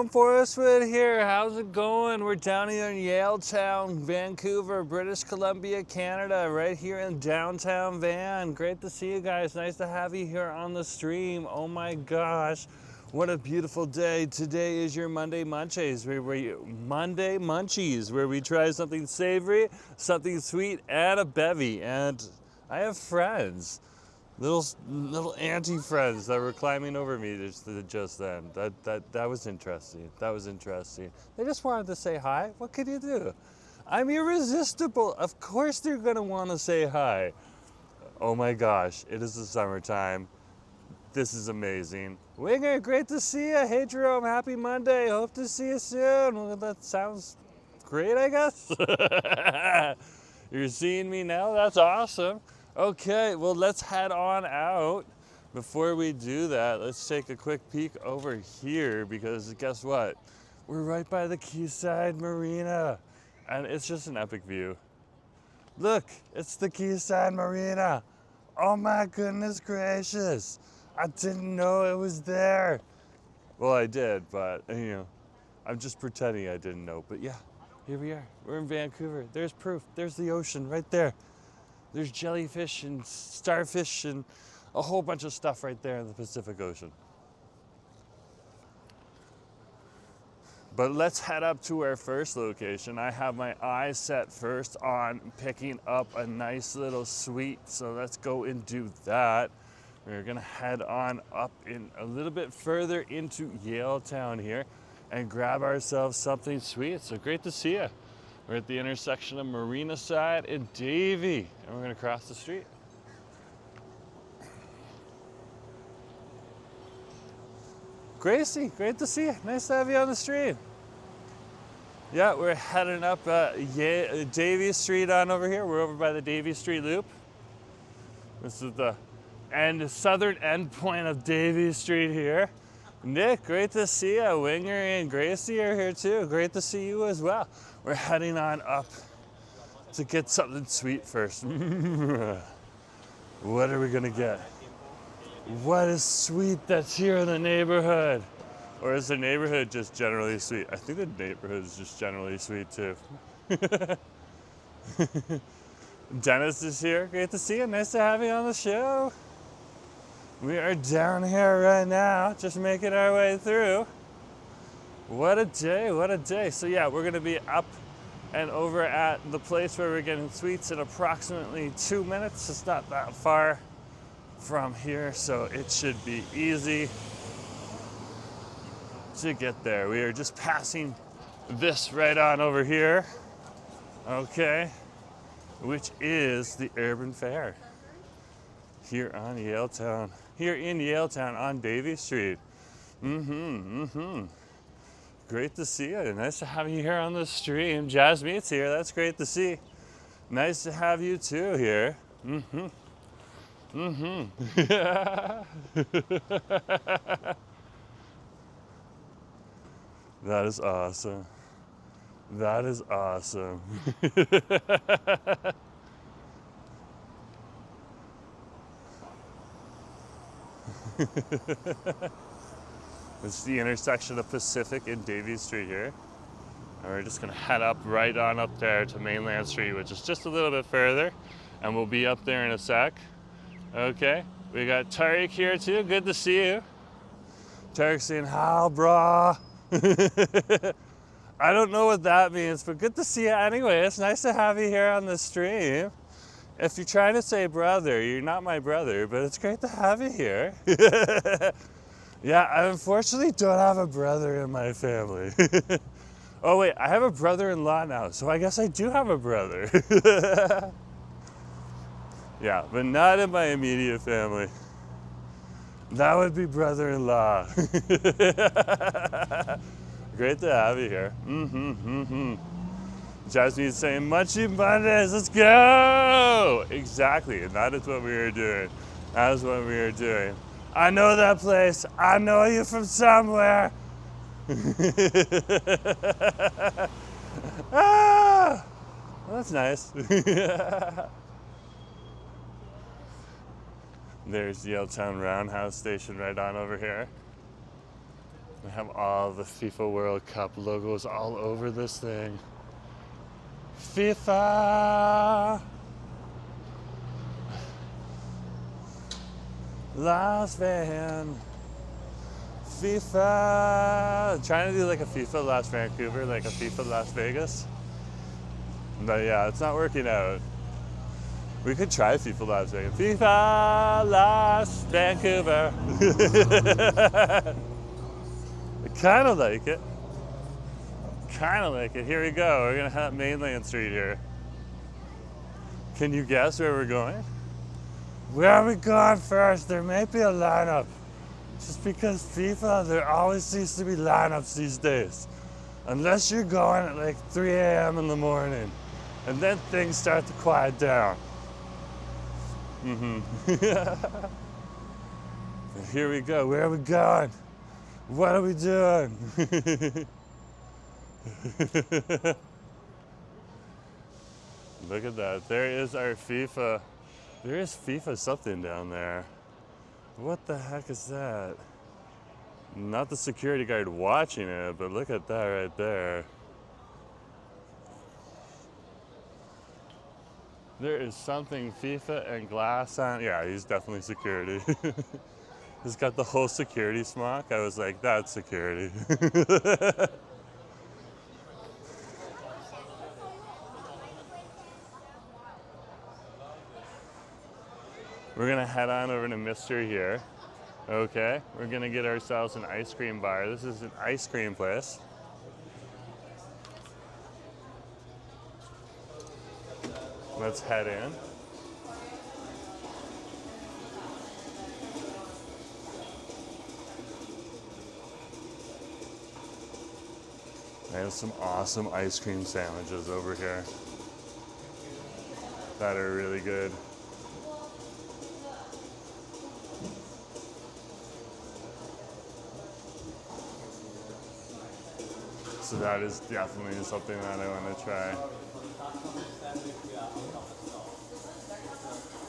Jerome Forestwood here. How's it going? We're down here in Yaletown, Vancouver, British Columbia, Canada, right here in downtown Van. Great to see you guys. Nice to have you here on the stream. Oh my gosh, what a beautiful day. Today is your Monday Munchies, Monday Munchies, where we try something savory, something sweet, and a bevy. And I have friends. Little anti-friends that were climbing over me just then. That was interesting. That was interesting. They just wanted to say hi. What could you do? I'm irresistible. Of course they're gonna want to say hi. Oh my gosh, it is the summertime. This is amazing. Winger, great to see you. Hey Jerome, happy Monday. Hope to see you soon. Well, that sounds great, I guess. You're seeing me now? That's awesome. Okay, well, let's head on out. Before we do that, let's take a quick peek over here because guess what? We're right by the Quayside Marina and it's just an epic view. Look, it's the Quayside Marina. Oh my goodness gracious. I didn't know it was there. Well, I did, but you know, I'm just pretending I didn't know. But yeah, here we are. We're in Vancouver. There's proof. There's the ocean right there. There's jellyfish and starfish and a whole bunch of stuff right there in the Pacific Ocean. But let's head up to our first location. I have my eyes set first on picking up a nice little sweet, so let's go and do that. We're gonna head on up in a little bit further into Yaletown here and grab ourselves something sweet. So great to see you. We're at the intersection of Marina side and Davie, and we're gonna cross the street. Gracie, great to see you. Nice to have you on the stream. Yeah, we're heading up Davie Street on over here. We're over by the Davie Street Loop. This is the southern end point of Davie Street here. Nick, great to see you. Winger and Gracie are here too. Great to see you as well. We're heading on up to get something sweet first. What are we gonna get? What is sweet that's here in the neighborhood? Or is the neighborhood just generally sweet? I think the neighborhood is just generally sweet too. Dennis is here. Great to see you. Nice to have you on the show. We are down here right now, just making our way through. What a day, what a day. So yeah, we're gonna be up and over at the place where we're getting sweets in approximately 2 minutes. It's not that far from here, so it should be easy to get there. We are just passing this right on over here, okay, which is the Urban Fair here on Yaletown. Here in Yaletown on Davie Street. Great to see you. Nice to have you here on the stream. Jasmeet's here. That's great to see. Nice to have you too here. That is awesome. That is awesome. It's the intersection of Pacific and Davie Street here. And we're just gonna head up right on up there to Mainland Street, which is just a little bit further. And we'll be up there in a sec. Okay, we got Tariq here too. Good to see you. Tariq saying, how, brah? I don't know what that means, but good to see you anyway. It's nice to have you here on the stream. If you're trying to say brother, you're not my brother, but it's great to have you here. Yeah, I unfortunately don't have a brother in my family. Oh wait, I have a brother-in-law now, so I guess I do have a brother. Yeah, but not in my immediate family. That would be brother-in-law. Great to have you here. Jasmine's saying, Munchie Mondays, let's go! Exactly, and that is what we are doing. That is what we are doing. I know that place. I know you from somewhere. Ah, well, that's nice. There's Yaletown Roundhouse Station right on over here. They have all the FIFA World Cup logos all over this thing. FIFA! Las Van. FIFA! I'm trying to do like a FIFA Las Vancouver, like a FIFA Las Vegas. But yeah, it's not working out. We could try FIFA Las Vegas. FIFA Las Vancouver. I kind of like it. Kind of like it. Here we go. We're gonna have Mainland Street here. Can you guess where we're going? Where are we going first? There may be a lineup. Just because FIFA, there always seems to be lineups these days. Unless you're going at like 3 a.m. in the morning. And then things start to quiet down. Here we go. Where are we going? What are we doing? Look at that. There is our FIFA. There is FIFA something down there. What the heck is that? Not the security guard watching it, but look at that right there. There is something FIFA and glass on. Yeah, he's definitely security. He's got the whole security smock. I was like, that's security. We're gonna head on over to Mr. here. Okay, we're gonna get ourselves an ice cream bar. This is an ice cream place. Let's head in. They have some awesome ice cream sandwiches over here that are really good. So that is definitely something that I want to try.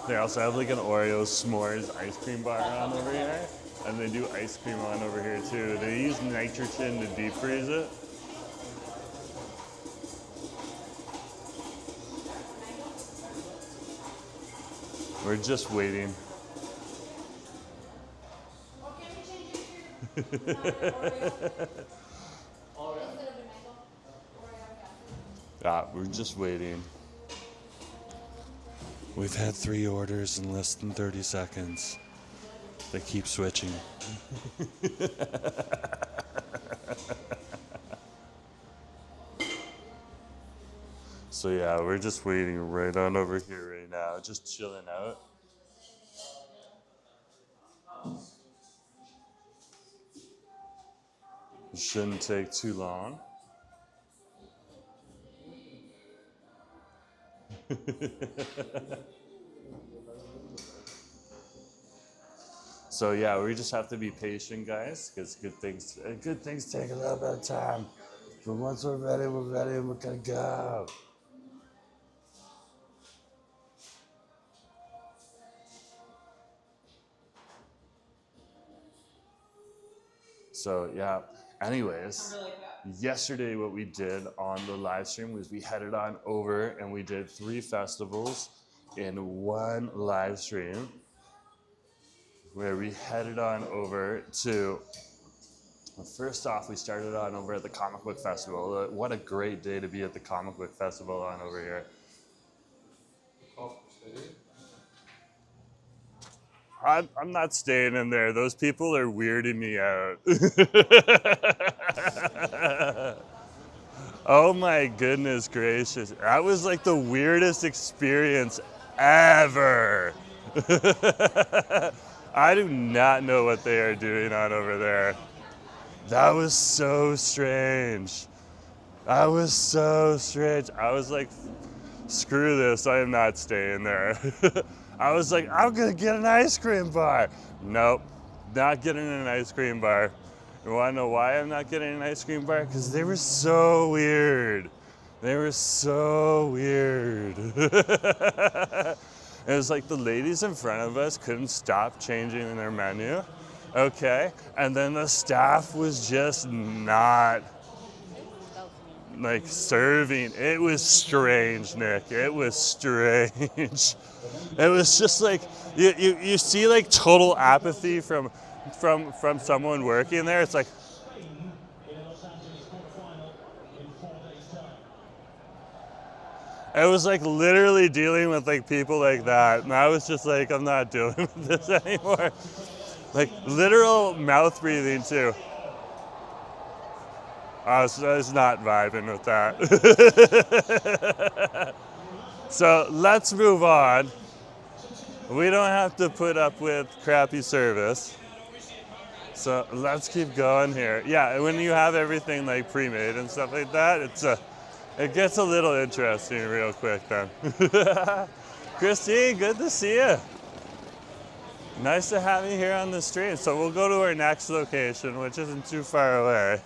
They also have like an Oreo s'mores ice cream bar on over here. And they do ice cream on over here too. They use nitrogen to deep freeze it. We're just waiting. Yeah, we're just waiting. We've had 3 orders in less than 30 seconds. They keep switching. So yeah, we're just waiting right on over here right now, just chilling out. It shouldn't take too long. So yeah, we just have to be patient, guys, because good things take a little bit of time. But once we're ready, and we're gonna go. So yeah, anyways, yesterday what we did on the live stream was we headed on over and we did 3 festivals in 1 live stream, where we headed on over to, first off, we started on over at the Comic Book Festival. What a great day to be at the Comic Book Festival on over here. I'm not staying in there. Those people are weirding me out. Oh my goodness gracious. That was like the weirdest experience ever. I do not know what they are doing on over there. That was so strange. That was so strange. I was like, screw this, I am not staying there. I was like, I'm gonna get an ice cream bar. Nope, not getting an ice cream bar. You wanna know why I'm not getting an ice cream bar? Because they were so weird. They were so weird. It was like the ladies in front of us couldn't stop changing their menu. Okay, and then the staff was just not like serving. It was strange, Nick. It was strange. It was just like you see like total apathy from someone working there. It's like, I was like literally dealing with like people like that, and I was just like, I'm not dealing with this anymore. Like literal mouth breathing too. I was not vibing with that. So let's move on. We don't have to put up with crappy service. So let's keep going here. Yeah, when you have everything like pre-made and stuff like that, it gets a little interesting real quick then. Christine, good to see you. Nice to have you here on the stream. So we'll go to our next location, which isn't too far away.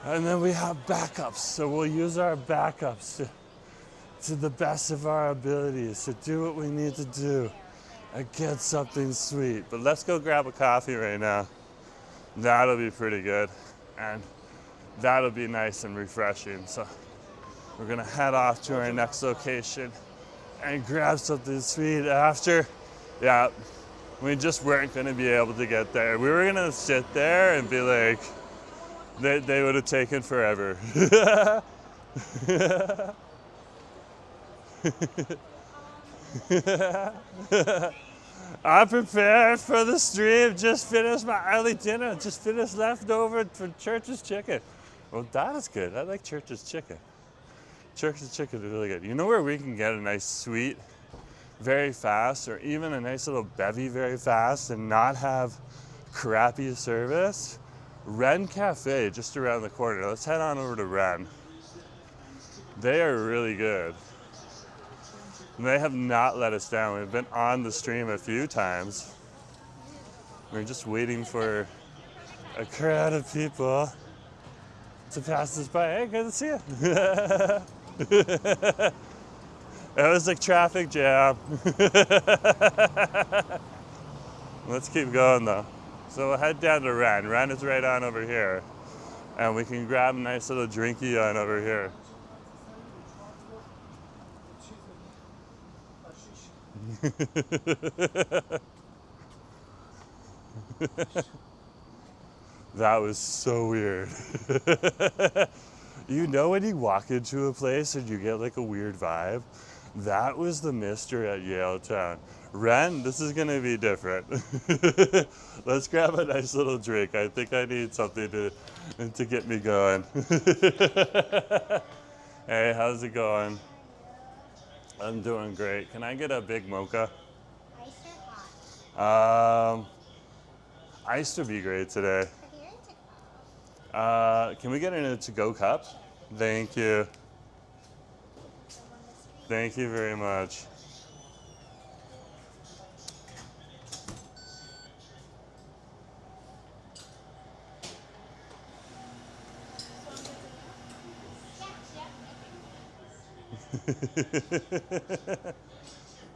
And then we have backups. So we'll use our backups to the best of our abilities to do what we need to do and get something sweet. But let's go grab a coffee right now. That'll be pretty good. And that'll be nice and refreshing. So we're gonna head off to our next location and grab something sweet after. Yeah, we just weren't gonna be able to get there. We were gonna sit there and be like, they would have taken forever. I'm prepared for the stream. Just finished my early dinner. Just finished leftover for Church's chicken. Well, that is good. I like Church's chicken. Church's chicken is really good. You know where we can get a nice sweet very fast, or even a nice little bevy very fast and not have crappy service? Wren Cafe, just around the corner. Let's head on over to Wren. They are really good. They have not let us down. We've been on the stream a few times. We're just waiting for a crowd of people to pass us by. Hey, good to see you. It was like traffic jam. Let's keep going though. So we'll head down to Wren. Wren is right on over here. And we can grab a nice little drinky on over here. That was so weird. You know when you walk into a place and you get like a weird vibe? That was the mister at Yaletown. Wren, this is gonna be different. Let's grab a nice little drink. I think I need something to get me going. Hey, how's it going? I'm doing great. Can I get a big mocha? Iced or hot? Iced would be great today. Can we get in a to-go cup? Thank you. Thank you very much.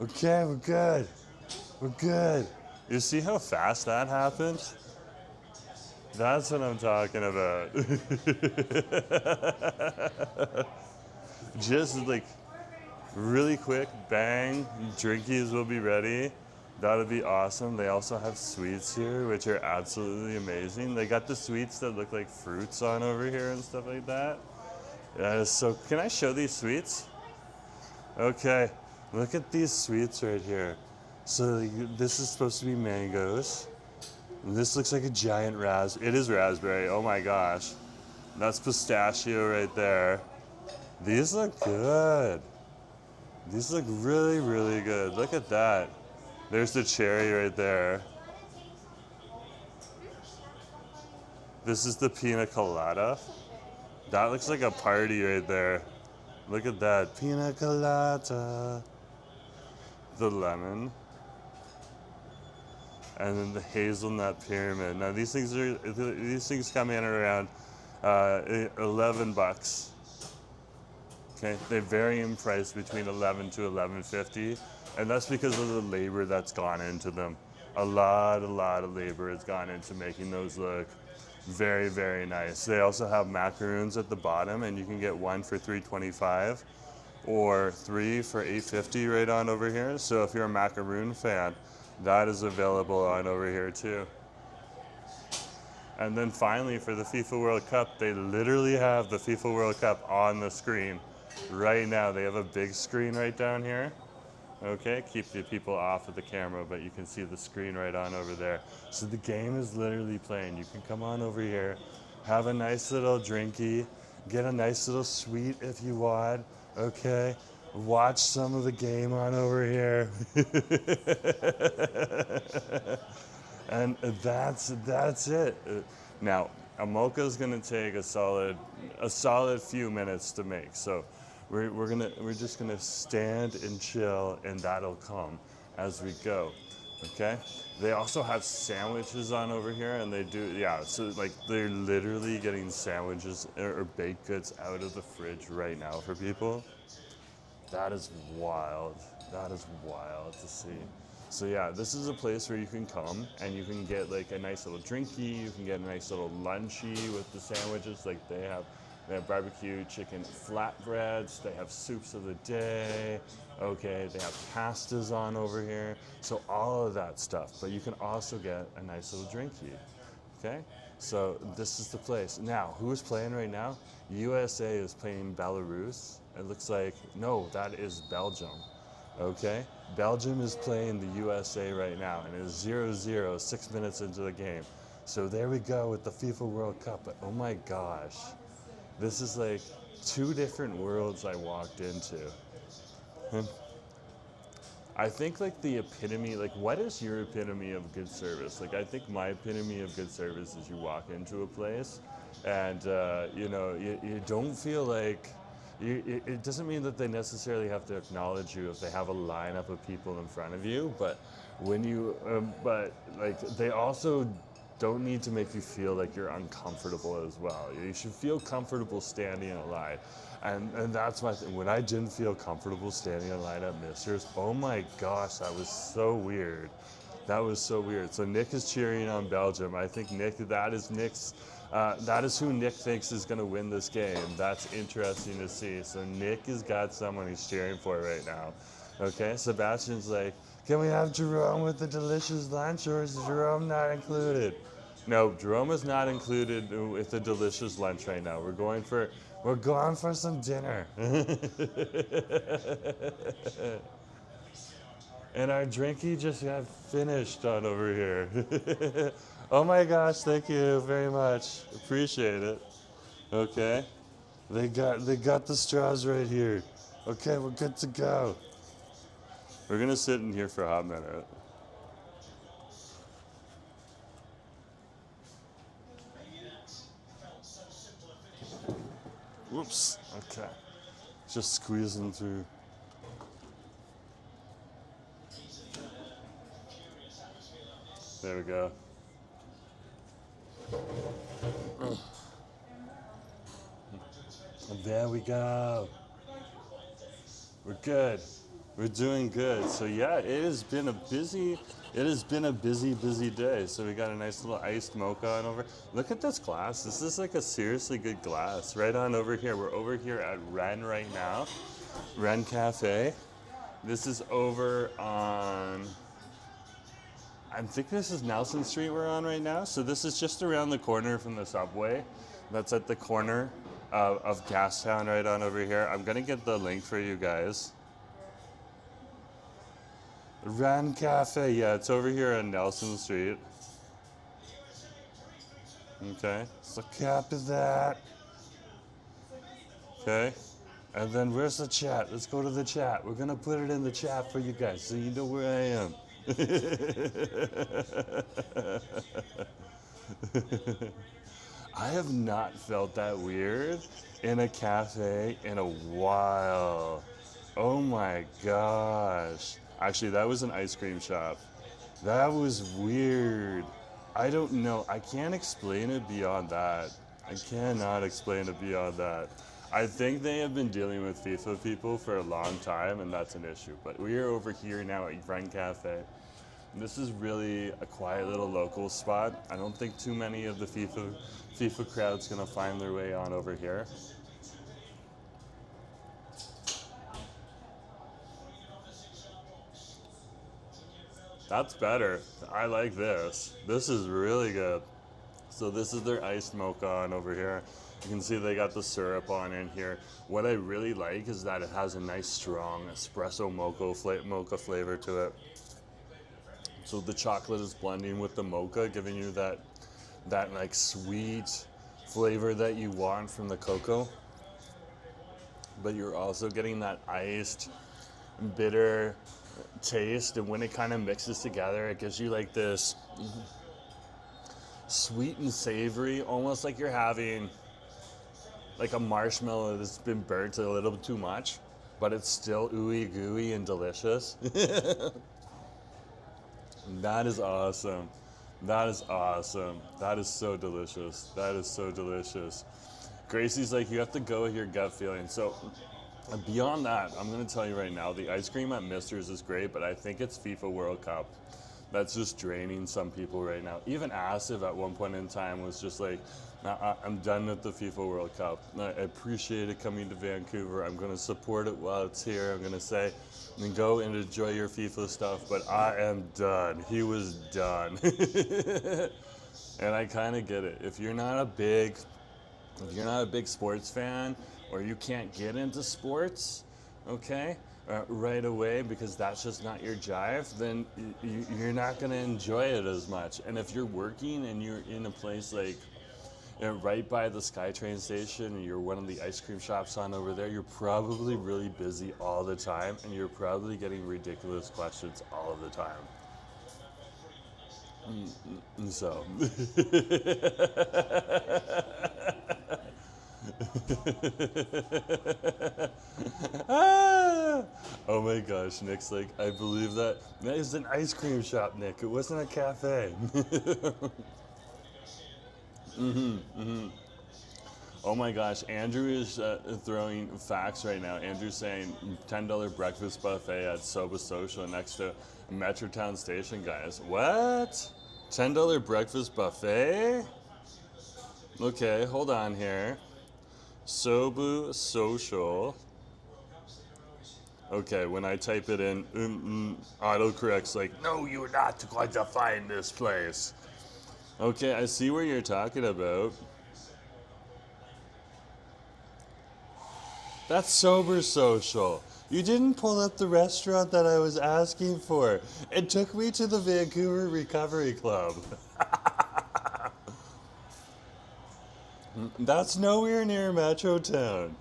Okay, we're good. We're good. You see how fast that happened? That's what I'm talking about. Just like really quick, bang, drinkies will be ready. That'll be awesome. They also have sweets here, which are absolutely amazing. They got the sweets that look like fruits on over here and stuff like that. That is so, can I show these sweets? Okay, look at these sweets right here. So this is supposed to be mangoes. This looks like a giant raspberry. It is raspberry, oh my gosh. That's pistachio right there. These look good. These look really, really good. Look at that. There's the cherry right there. This is the pina colada. That looks like a party right there. Look at that, pina colada. The lemon. And then the hazelnut pyramid. Now these things come in around 11 bucks. Okay, they vary in price between 11 to 11.50, and that's because of the labor that's gone into them. A lot of labor has gone into making those look very, very nice. They also have macaroons at the bottom, and you can get one for $3.25 or three for $8.50 right on over here. So if you're a macaroon fan, that is available on over here too. And then finally for the FIFA World Cup, they literally have the FIFA World Cup on the screen right now. They have a big screen right down here. Okay, keep the people off of the camera, but you can see the screen right on over there. So the game is literally playing. You can come on over here, have a nice little drinky, get a nice little sweet if you want, okay? Watch some of the game on over here. And that's it. Now, a mocha is gonna take a solid few minutes to make. So we're just gonna stand and chill, and that'll come as we go. Okay. They also have sandwiches on over here, and they do, yeah. So like they're literally getting sandwiches or baked goods out of the fridge right now for people. That is wild. That is wild to see. So yeah, this is a place where you can come and you can get like a nice little drinky, you can get a nice little lunchy with the sandwiches. Like they have barbecue chicken flatbreads, they have soups of the day, okay, they have pastas on over here. So all of that stuff, but you can also get a nice little drinky, okay? So this is the place. Now, who is playing right now? USA is playing Belarus. It looks like, no, that is Belgium. Okay, Belgium is playing the USA right now, and it is 0-0, 6 minutes into the game. So there we go with the FIFA World Cup. But oh my gosh, this is like two different worlds I walked into. I think like the epitome, like what is your epitome of good service? Like I think my epitome of good service is you walk into a place and you know, you don't feel like, it doesn't mean that they necessarily have to acknowledge you if they have a lineup of people in front of you, but when you, but like they also don't need to make you feel like you're uncomfortable as well. You should feel comfortable standing in a line, and that's my thing. When I didn't feel comfortable standing in line at Mister's, oh my gosh, that was so weird. That was so weird. So Nick is cheering on Belgium. I think that is who Nick thinks is going to win this game. That's interesting to see. So Nick has got someone he's cheering for right now. Okay, Sebastian's like, can we have Jerome with the delicious lunch, or is Jerome not included? No, Jerome is not included with the delicious lunch right now. We're going for some dinner. And our drinky just got finished on over here. Oh my gosh, thank you very much. Appreciate it. Okay. They got the straws right here. Okay, we're good to go. We're gonna sit in here for a hot minute. Whoops. Okay. Just squeezing through. There we go. There we go. We're good. We're doing good. So yeah, it has been a busy day. So we got a nice little iced mocha on over. Look at this glass. This is like a seriously good glass. Right on over here. We're over here at Wren right now. Wren Cafe. This is over on, I think this is Nelson Street we're on right now. So this is just around the corner from the subway. That's at the corner of Gastown right on over here. I'm gonna get the link for you guys. Wren Cafe, yeah, it's over here on Nelson Street. Okay, so copy that. Okay, and then where's the chat? Let's go to the chat. We're gonna put it in the chat for you guys so you know where I am. I have not felt that weird in a cafe in a while. Oh my gosh. Actually, that was an ice cream shop. That was weird. I don't know. I can't explain it beyond that. I cannot explain it beyond that. I think they have been dealing with FIFA people for a long time, and that's an issue. But we are over here now at Wren Cafe. This is really a quiet little local spot. I don't think too many of the FIFA crowd's gonna find their way on over here. That's better. I like this. This is really good. So this is their iced mocha on over here. You can see they got the syrup on in here. What I really like is that it has a nice strong espresso mocha flavor to it. So the chocolate is blending with the mocha, giving you that like sweet flavor that you want from the cocoa. But you're also getting that iced, bitter taste, and when it kind of mixes together, it gives you like this sweet and savory, almost like you're having like a marshmallow that's been burnt a little bit too much, but it's still ooey gooey and delicious. That is awesome. That is awesome. That is so delicious. That is so delicious. Gracie's like, you have to go with your gut feeling. So beyond that, I'm going to tell you right now, the ice cream at Mister's is great, but I think it's FIFA World Cup. That's just draining some people right now. Even Asif at one point in time was just like, I'm done with the FIFA World Cup. I appreciate it coming to Vancouver. I'm going to support it while it's here. I'm going to say, and go and enjoy your FIFA stuff, but I am done. He was done. And I kind of get it. If you're not a big sports fan, or you can't get into sports, okay, right away because that's just not your jive, then you're not going to enjoy it as much. And if you're working and you're in a place like right by the SkyTrain station and you're one of the ice cream shops on over there, you're probably really busy all the time and you're probably getting ridiculous questions all of the time. So oh my gosh, Nick's like, I believe that is an ice cream shop, Nick. It wasn't a cafe. Oh my gosh, Andrew is throwing facts right now. Andrew's saying $10 breakfast buffet at Soba Social next to Metro Town Station, guys. What? $10 breakfast buffet? Okay, hold on here. Sobu Social. Okay, when I type it in, autocorrect's like, no, you're not going to find this place. Okay, I see where you're talking about. That's Sober Social. You didn't pull up the restaurant that I was asking for. It took me to the Vancouver Recovery Club. That's nowhere near Metro Town.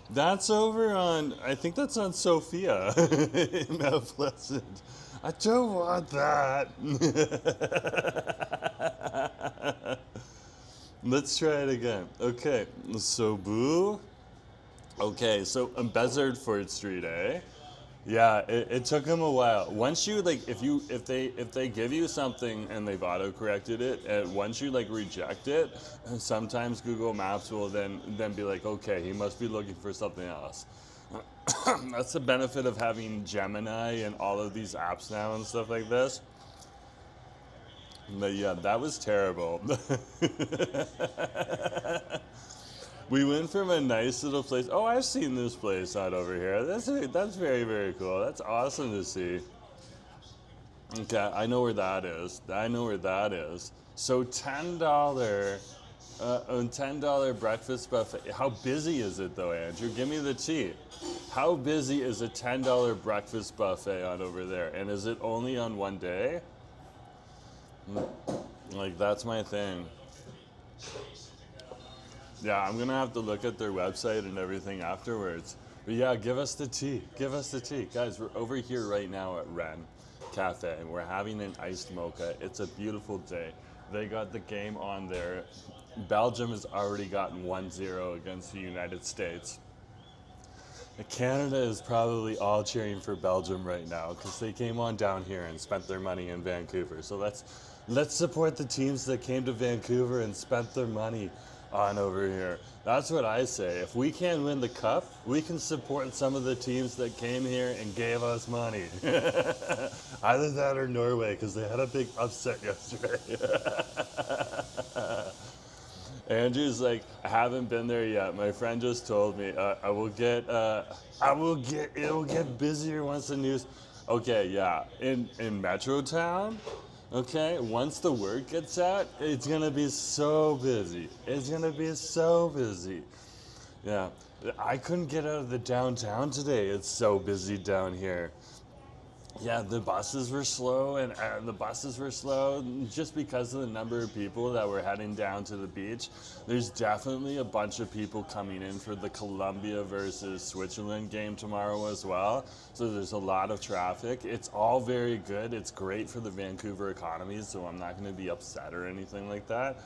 That's over on, I think that's on Sophia in Mount Pleasant. I don't want that. Let's try it again. Okay, Sobu. Okay, so Bezard Ford Street, eh? Yeah, it took them a while. Once you like, if they give you something and they've auto-corrected it, and once you like reject it, sometimes Google Maps will then be like, okay, he must be looking for something else. That's the benefit of having Gemini and all of these apps now and stuff like this. But yeah, that was terrible. We went from a nice little place. Oh, I've seen this place out over here. That's very, very cool. That's awesome to see. Okay, I know where that is. So $10 breakfast buffet. How busy is it though, Andrew? Give me the tea. How busy is a $10 breakfast buffet on over there? And is it only on one day? Like, that's my thing. Yeah, I'm gonna have to look at their website and everything afterwards. But yeah, give us the tea. Give us the tea. Guys, we're over here right now at Wren Cafe and we're having an iced mocha. It's a beautiful day. They got the game on there. Belgium has already gotten 1-0 against the United States. Canada is probably all cheering for Belgium right now because they came on down here and spent their money in Vancouver. So let's support the teams that came to Vancouver and spent their money on over here. That's what I say. If we can't win the cup, we can support some of the teams that came here and gave us money. Either that or Norway, because they had a big upset yesterday. Andrew's like, I haven't been there yet. My friend just told me it'll get busier once the news. Okay, yeah, in Metro Town. Okay, once the word gets out, it's gonna be so busy. It's gonna be so busy. Yeah, I couldn't get out of the downtown today. It's so busy down here. Yeah, the buses were slow, and just because of the number of people that were heading down to the beach. There's definitely a bunch of people coming in for the Colombia versus Switzerland game tomorrow as well. So there's a lot of traffic. It's all very good. It's great for the Vancouver economy, so I'm not going to be upset or anything like that.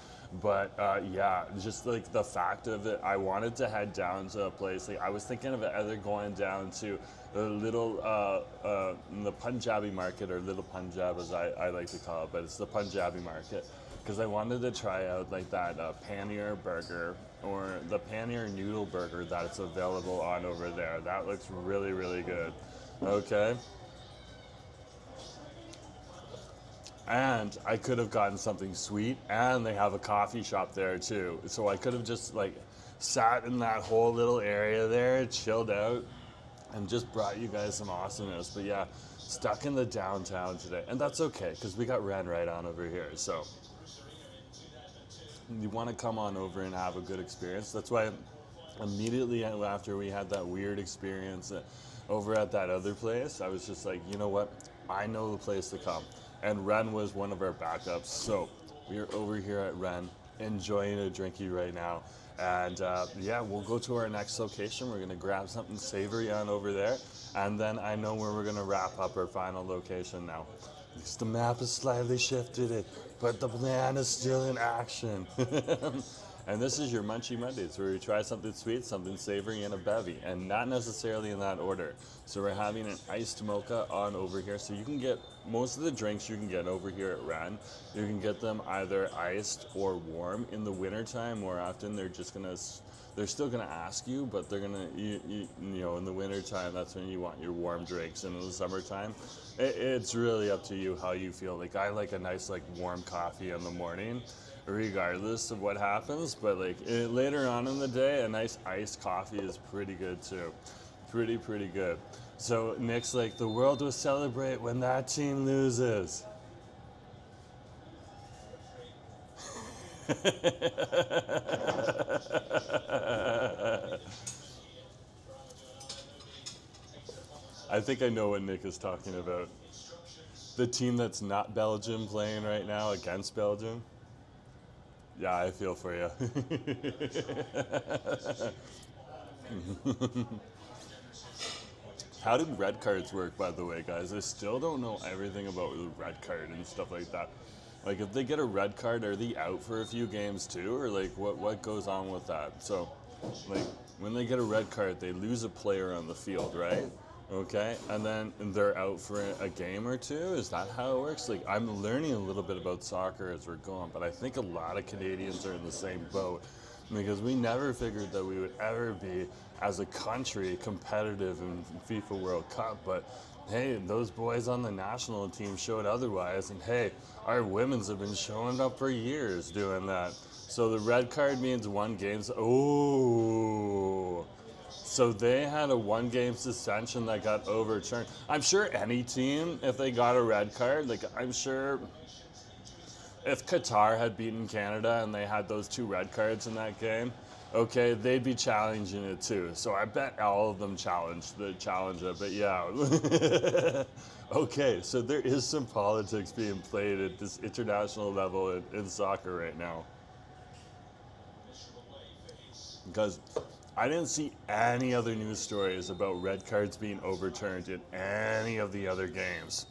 But yeah, just like the fact of it, I wanted to head down to a place. Like I was thinking of either going down to the little the Punjabi market, or Little Punjab as I like to call it, but it's the Punjabi market, because I wanted to try out like that paneer burger or the paneer noodle burger that's available on over there. That looks really, really good. Okay. And I could have gotten something sweet, and they have a coffee shop there too. So I could have just like sat in that whole little area there, chilled out, and just brought you guys some awesomeness. But yeah, stuck in the downtown today. And that's okay, because we got Wren right on over here. So you want to come on over and have a good experience. That's why immediately after we had that weird experience over at that other place, I was just like, you know what? I know the place to come. And Wren was one of our backups. So we are over here at Wren, enjoying a drinky right now. And yeah, we'll go to our next location. We're gonna grab something savory on over there. And then I know where we're gonna wrap up our final location now. Because the map has slightly shifted it, but the plan is still in action. And this is your Munchie Mondays, where we try something sweet, something savory, and a bevy, and not necessarily in that order. So we're having an iced mocha on over here. So you can get most of the drinks you can get over here at Wren. You can get them either iced or warm. In the wintertime, more often they're still gonna ask you, but they're gonna, you know, in the wintertime, that's when you want your warm drinks. And in the summertime, it's really up to you how you feel. Like I like a nice like warm coffee in the morning, regardless of what happens. But like later on in the day, a nice iced coffee is pretty good too. Pretty good. So Nick's like, the world will celebrate when that team loses. I think I know what Nick is talking about. The team that's not Belgium playing right now against Belgium. Yeah, I feel for you. How do red cards work, by the way, guys? I still don't know everything about the red card and stuff like that. Like, if they get a red card, are they out for a few games too? Or, like, what goes on with that? So, like, when they get a red card, they lose a player on the field, right? Okay, and then they're out for a game or two? Is that how it works? Like, I'm learning a little bit about soccer as we're going, but I think a lot of Canadians are in the same boat, because we never figured that we would ever be, as a country, competitive in FIFA World Cup. But hey, those boys on the national team showed otherwise, and hey, our women's have been showing up for years doing that. So the red card means one game. Oh, so they had a one-game suspension that got overturned. I'm sure any team, if they got a red card, like I'm sure if Qatar had beaten Canada and they had those 2 red cards in that game, okay, they'd be challenging it too. So I bet all of them challenge it, but yeah. Okay, so there is some politics being played at this international level in soccer right now. Because I didn't see any other news stories about red cards being overturned in any of the other games.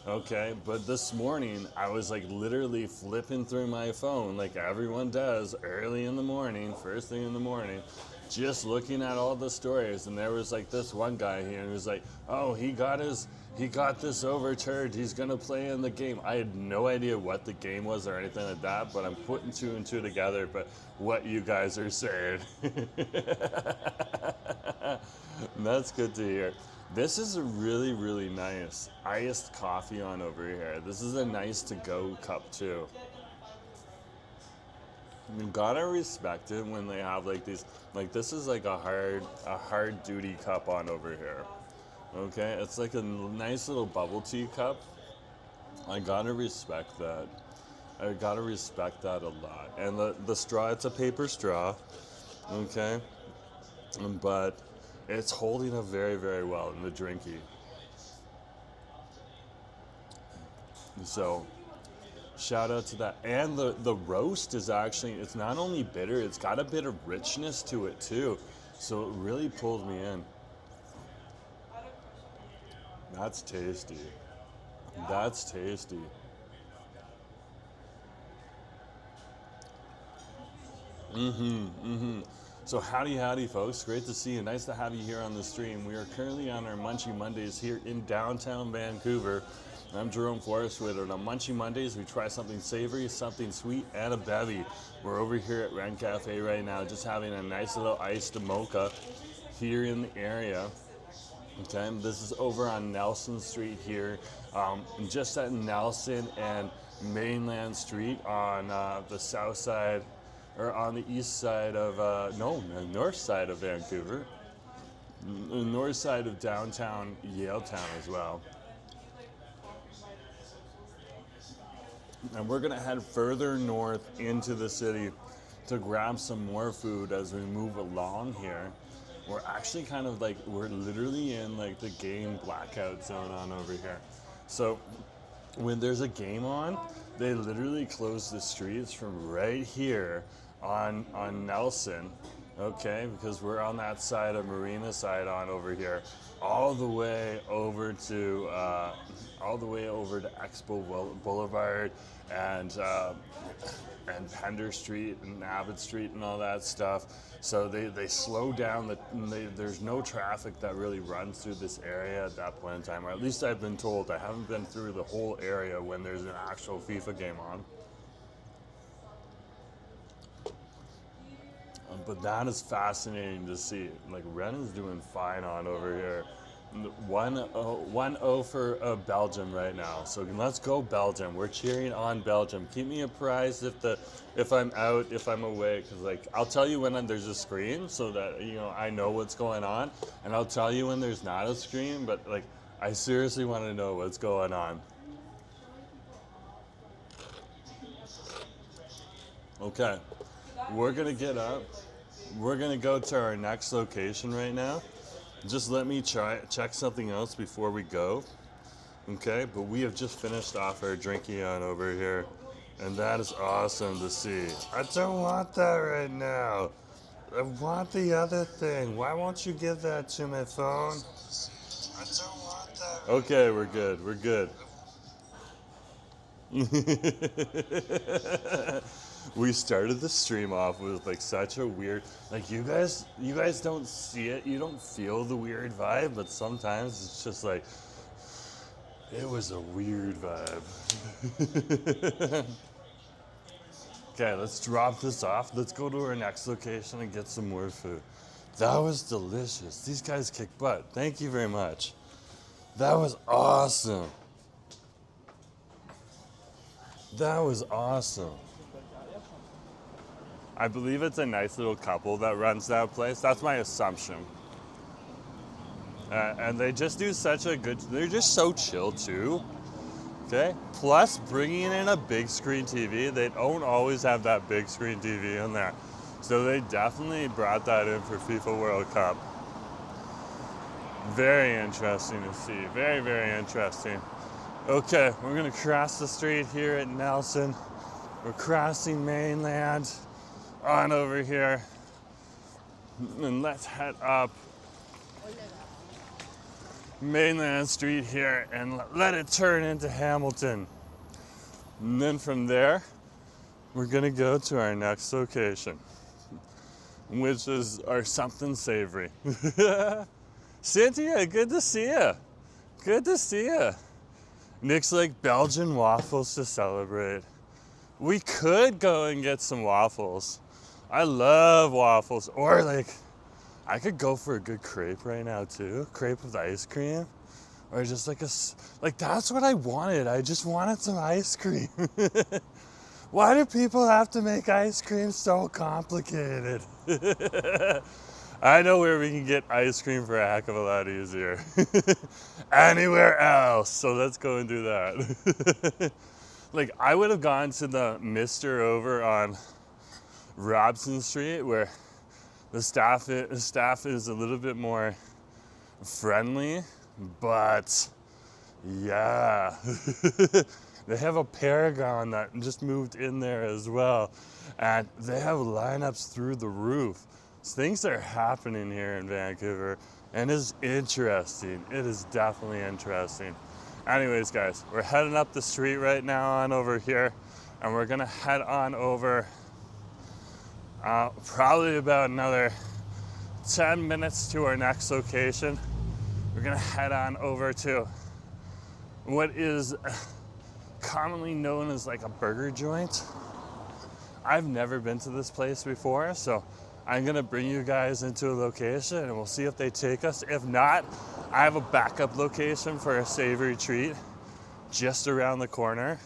Okay, but this morning I was like literally flipping through my phone like everyone does early in the morning, first thing in the morning, just looking at all the stories, and there was like this one guy here who was like, oh, he got this overturned, he's gonna play in the game. I had no idea what the game was or anything like that, but I'm putting two and two together, but what you guys are saying. That's good to hear. This is a really, really nice iced coffee on over here. This is a nice to-go cup too. You gotta respect it when they have like these, like this is like a hard duty cup on over here. Okay, it's like a nice little bubble tea cup. I gotta respect that. I gotta respect that a lot. And the straw, it's a paper straw. Okay, but it's holding up very, very well in the drinky. So, shout out to that. And the roast is actually, it's not only bitter, it's got a bit of richness to it too. So it really pulled me in. That's tasty. That's tasty. So howdy folks, great to see you. Nice to have you here on the stream. We are currently on our Munchie Mondays here in downtown Vancouver. I'm Jerome Forestwood, and on Munchie Mondays we try something savory, something sweet, and a bevy. We're over here at Wren Cafe right now, just having a nice little iced mocha here in the area. Okay, this is over on Nelson Street here, just at Nelson and Mainland Street on the south side, or on the east side of, the north side of Vancouver, the north side of downtown Yaletown as well. And we're gonna head further north into the city to grab some more food as we move along here. We're actually kind of like, we're literally in like the game blackout zone on over here. So when there's a game on, they literally close the streets from right here on Nelson, okay, because we're on that side of Marina side on over here, all the way over to Expo Boulevard and Pender Street and Abbott Street and all that stuff. So they slow down, there's no traffic that really runs through this area at that point in time, or at least I've been told. I haven't been through the whole area when there's an actual FIFA game on. But that is fascinating to see. Like, Wren is doing fine on over here. 1-0 for Belgium right now. So let's go Belgium. We're cheering on Belgium. Keep me apprised if I'm out, if I'm away, because like I'll tell you when there's a screen so that I know what's going on, and I'll tell you when there's not a screen. But like I seriously want to know what's going on. Okay, we're gonna get up. We're gonna go to our next location right now. Just let me check something else before we go. Okay, but we have just finished off our drinky on over here, and that is awesome to see. I don't want that right now. I want the other thing. Why won't you give that to my phone? I don't want that. Okay, we're good. We're good. We started the stream off with like such a weird, like you guys don't see it, you don't feel the weird vibe, but sometimes it's just like, it was a weird vibe. Okay, let's drop this off. Let's go to our next location and get some more food. That was delicious. These guys kick butt. Thank you very much. That was awesome. That was awesome. I believe it's a nice little couple that runs that place. That's my assumption. And they just do such a good, they're just so chill too. Okay? Plus bringing in a big screen TV. They don't always have that big screen TV in there. So they definitely brought that in for FIFA World Cup. Very interesting to see. Very, very interesting. Okay, we're gonna cross the street here at Nelson. We're crossing Mainland on over here, and let's head up mainland street here and let it turn into Hamilton. And then from there, we're gonna go to our next location, which is our something savory. Cynthia, good to see you. Good to see you. Nick's like Belgian waffles to celebrate. We could go and get some waffles. I love waffles. Or like, I could go for a good crepe right now too. Crepe with ice cream. Or just like like that's what I wanted. I just wanted some ice cream. Why do people have to make ice cream so complicated? I know where we can get ice cream for a heck of a lot easier. Anywhere else. So let's go and do that. Like I would have gone to the Mister over on Robson Street where the staff is a little bit more friendly, but yeah. They have a Paragon that just moved in there as well, and they have lineups through the roof. So things are happening here in Vancouver, and it's interesting. It is definitely interesting. Anyways, guys, we're heading up the street right now on over here, and we're gonna head on over probably about another 10 minutes to our next location. We're gonna head on over to what is commonly known as like a burger joint. I've never been to this place before, so I'm gonna bring you guys into a location and we'll see if they take us. If not, I have a backup location for a savory treat just around the corner,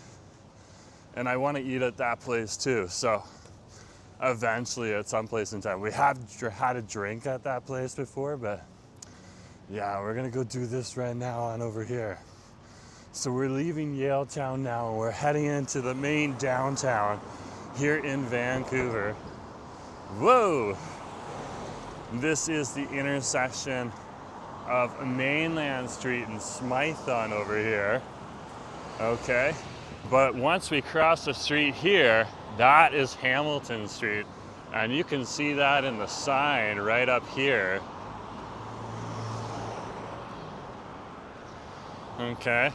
and I want to eat at that place too. So eventually at some place in time. We have had a drink at that place before, but yeah, we're gonna go do this right now on over here. So we're leaving Yaletown now and we're heading into the main downtown here in Vancouver. Whoa! This is the intersection of Mainland Street and Smython over here. Okay, but once we cross the street here, that is Hamilton Street. And you can see that in the sign right up here. Okay.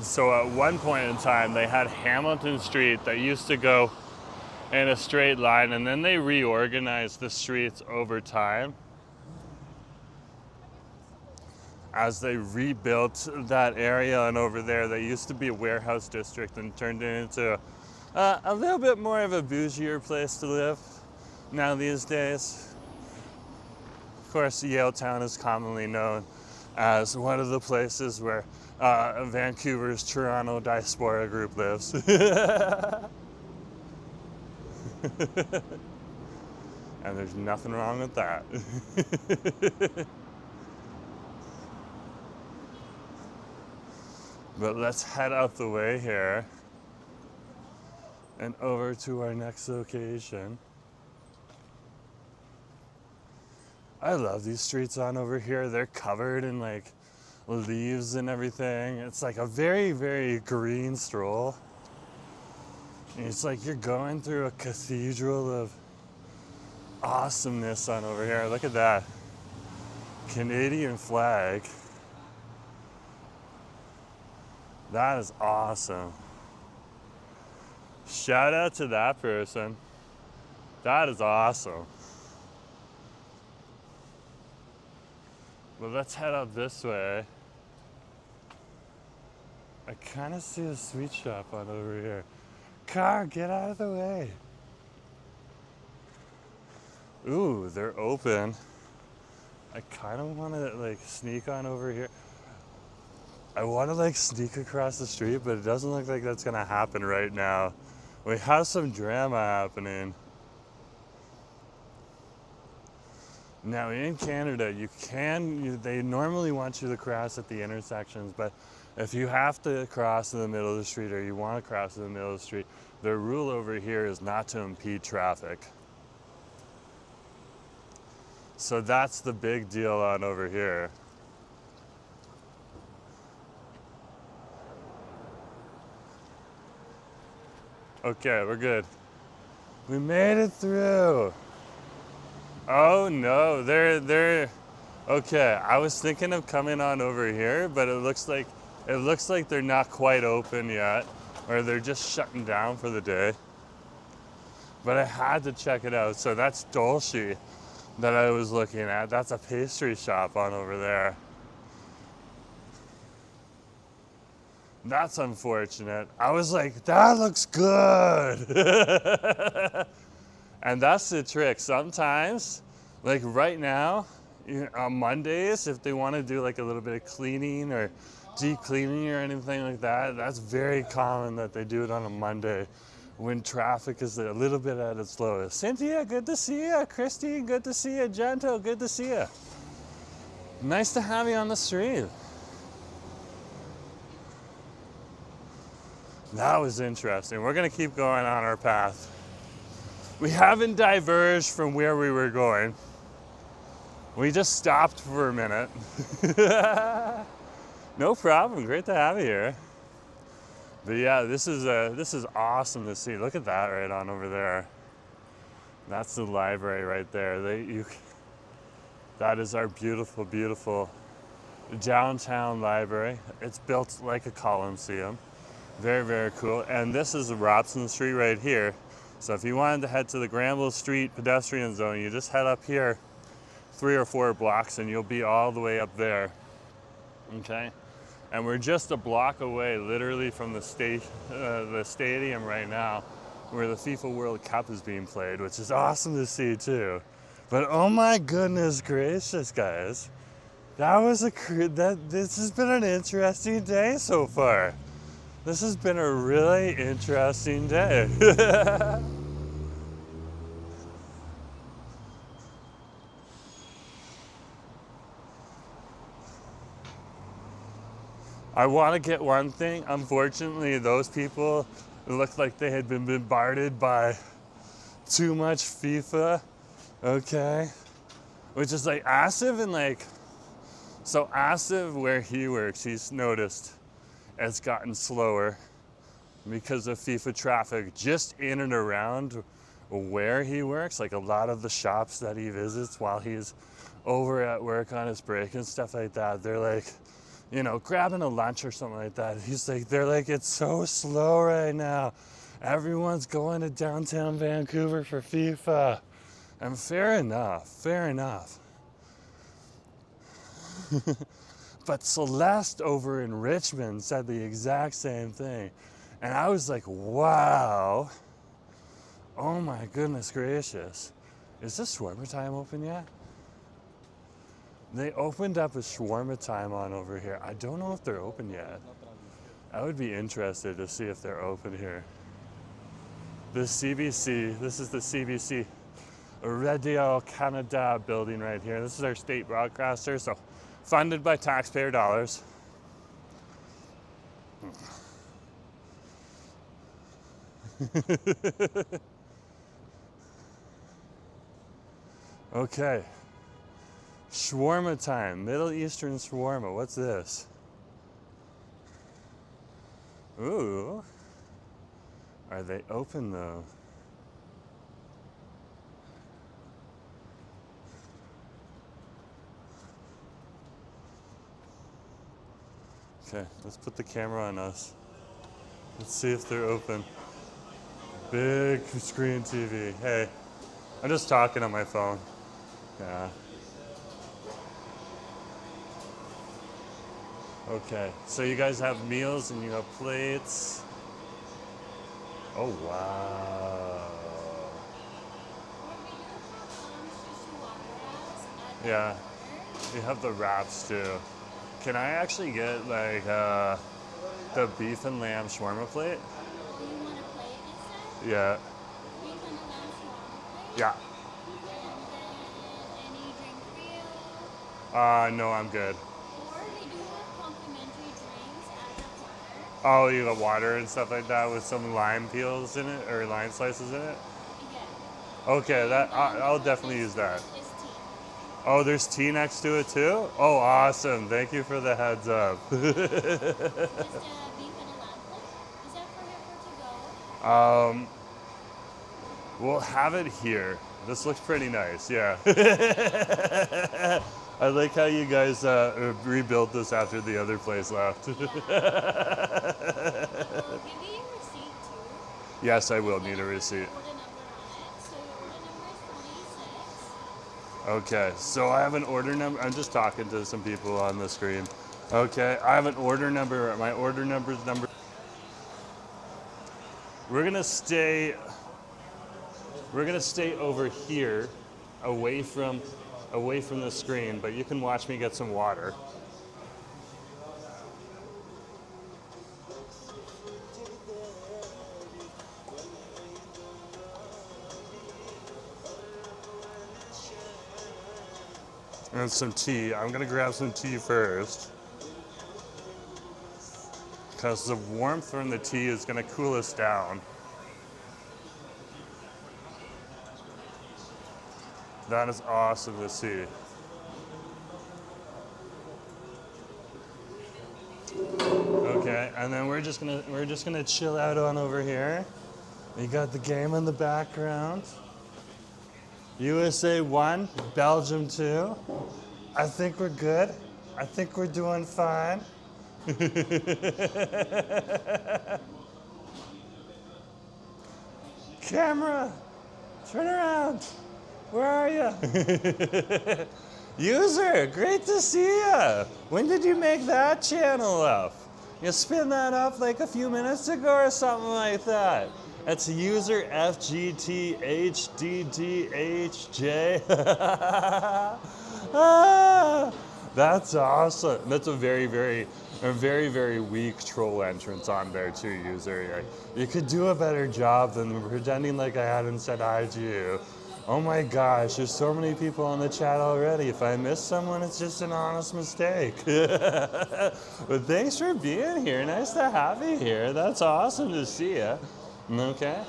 So at one point in time, they had Hamilton Street that used to go in a straight line, and then they reorganized the streets over time as they rebuilt that area. And over there, they used to be a warehouse district and turned it into a little bit more of a bougier place to live now these days. Of course, Yaletown is commonly known as one of the places where Vancouver's Toronto diaspora group lives. And there's nothing wrong with that. But let's head out the way here and over to our next location. I love these streets on over here. They're covered in like leaves and everything. It's like a very, very green stroll. And it's like you're going through a cathedral of awesomeness on over here. Look at that. Canadian flag. That is awesome. Shout out to that person. That is awesome. Well, let's head up this way. I kind of see a sweet shop on over here. Car, get out of the way. Ooh, they're open. I kind of want to like sneak on over here. I want to like sneak across the street, but it doesn't look like that's gonna happen right now. We have some drama happening. Now in Canada, they normally want you to cross at the intersections, but if you have to cross in the middle of the street or you want to cross in the middle of the street, the rule over here is not to impede traffic. So that's the big deal on over here. Okay, we're good. We made it through. Oh no, they're Okay, I was thinking of coming on over here, but it looks like they're not quite open yet, or they're just shutting down for the day. But I had to check it out. So that's Dolce that I was looking at. That's a pastry shop on over there. That's unfortunate. I was like, that looks good. And that's the trick. Sometimes, like right now, on Mondays, if they want to do like a little bit of cleaning or deep cleaning or anything like that, that's very common that they do it on a Monday when traffic is a little bit at its lowest. Cynthia, good to see you. Christine, good to see you. Gento, good to see you. Nice to have you on the stream. That was interesting. We're gonna keep going on our path. We haven't diverged from where we were going. We just stopped for a minute. No problem, great to have you here. But yeah, this is awesome to see. Look at that right on over there. That's the library right there. That is our beautiful, beautiful downtown library. It's built like a coliseum. Very, very cool. And this is Robson Street right here. So if you wanted to head to the Granville Street pedestrian zone, you just head up here 3 or 4 blocks and you'll be all the way up there. Okay? And we're just a block away, literally, from the stadium right now, where the FIFA World Cup is being played, which is awesome to see too. But oh my goodness gracious, guys. This has been an interesting day so far. This has been a really interesting day. I want to get one thing. Unfortunately, those people looked like they had been bombarded by too much FIFA, okay? Which is like Asif and like, so Asif where he works, he's noticed it's gotten slower because of FIFA traffic just in and around where he works. Like a lot of the shops that he visits while he's over at work on his break and stuff like that, they're like, you know, grabbing a lunch or something like that. They're like, it's so slow right now. Everyone's going to downtown Vancouver for FIFA. And fair enough, fair enough. But Celeste over in Richmond said the exact same thing. And I was like, wow. Oh my goodness gracious. Is this shawarma time open yet? They opened up a shawarma time on over here. I don't know if they're open yet. I would be interested to see if they're open here. The CBC, this is the CBC Radio Canada building right here. This is our state broadcaster, so funded by taxpayer dollars. Okay. Shawarma time, Middle Eastern shawarma. What's this? Ooh. Are they open though? Okay, let's put the camera on us. Let's see if they're open. Big screen TV. Hey, I'm just talking on my phone. Yeah. Okay, so you guys have meals and you have plates. Oh, wow. Yeah, you have the wraps too. Can I actually get like the beef and lamb shawarma plate? Do you want a plate instead? Yeah. Beef and lamb shawarma plate? Yeah. And then any drink for you? No, I'm good. Or we do have complimentary drinks at the corner. Oh, you got water and stuff like that with some lime peels in it or lime slices in it? Yeah. Okay, that I'll definitely use that. Is tea. Oh, there's tea next to it too? Oh, awesome. Thank you for the heads up. Just a beef and a lamb plate? Is that for here for to go? We'll have it here. This looks pretty nice, yeah. I like how you guys rebuilt this after the other place left. Yeah. We'll give you your receipt too. Yes, I will need a receipt. Order number on it. So your order number is 26. Okay, so I have an order number. I'm just talking to some people on the screen. Okay, I have an order number. My order number is number. We're gonna stay over here, away from the screen, but you can watch me get some water. And some tea. I'm gonna grab some tea first, because the warmth from the tea is gonna cool us down. That is awesome to see. Okay, and then we're just gonna chill out on over here. We got the game in the background. USA 1, Belgium 2. I think we're good. I think we're doing fine. Camera, turn around. Where are you? User, great to see you. When did you make that channel up? You spin that up like a few minutes ago or something like that. That's user FGTHDDHJ. That's awesome. That's a very, very weak troll entrance on there too, user. You could do a better job than pretending like I hadn't said hi to you. Oh my gosh, there's so many people on the chat already. If I miss someone, it's just an honest mistake. But thanks for being here. Nice to have you here. That's awesome to see you. Okay.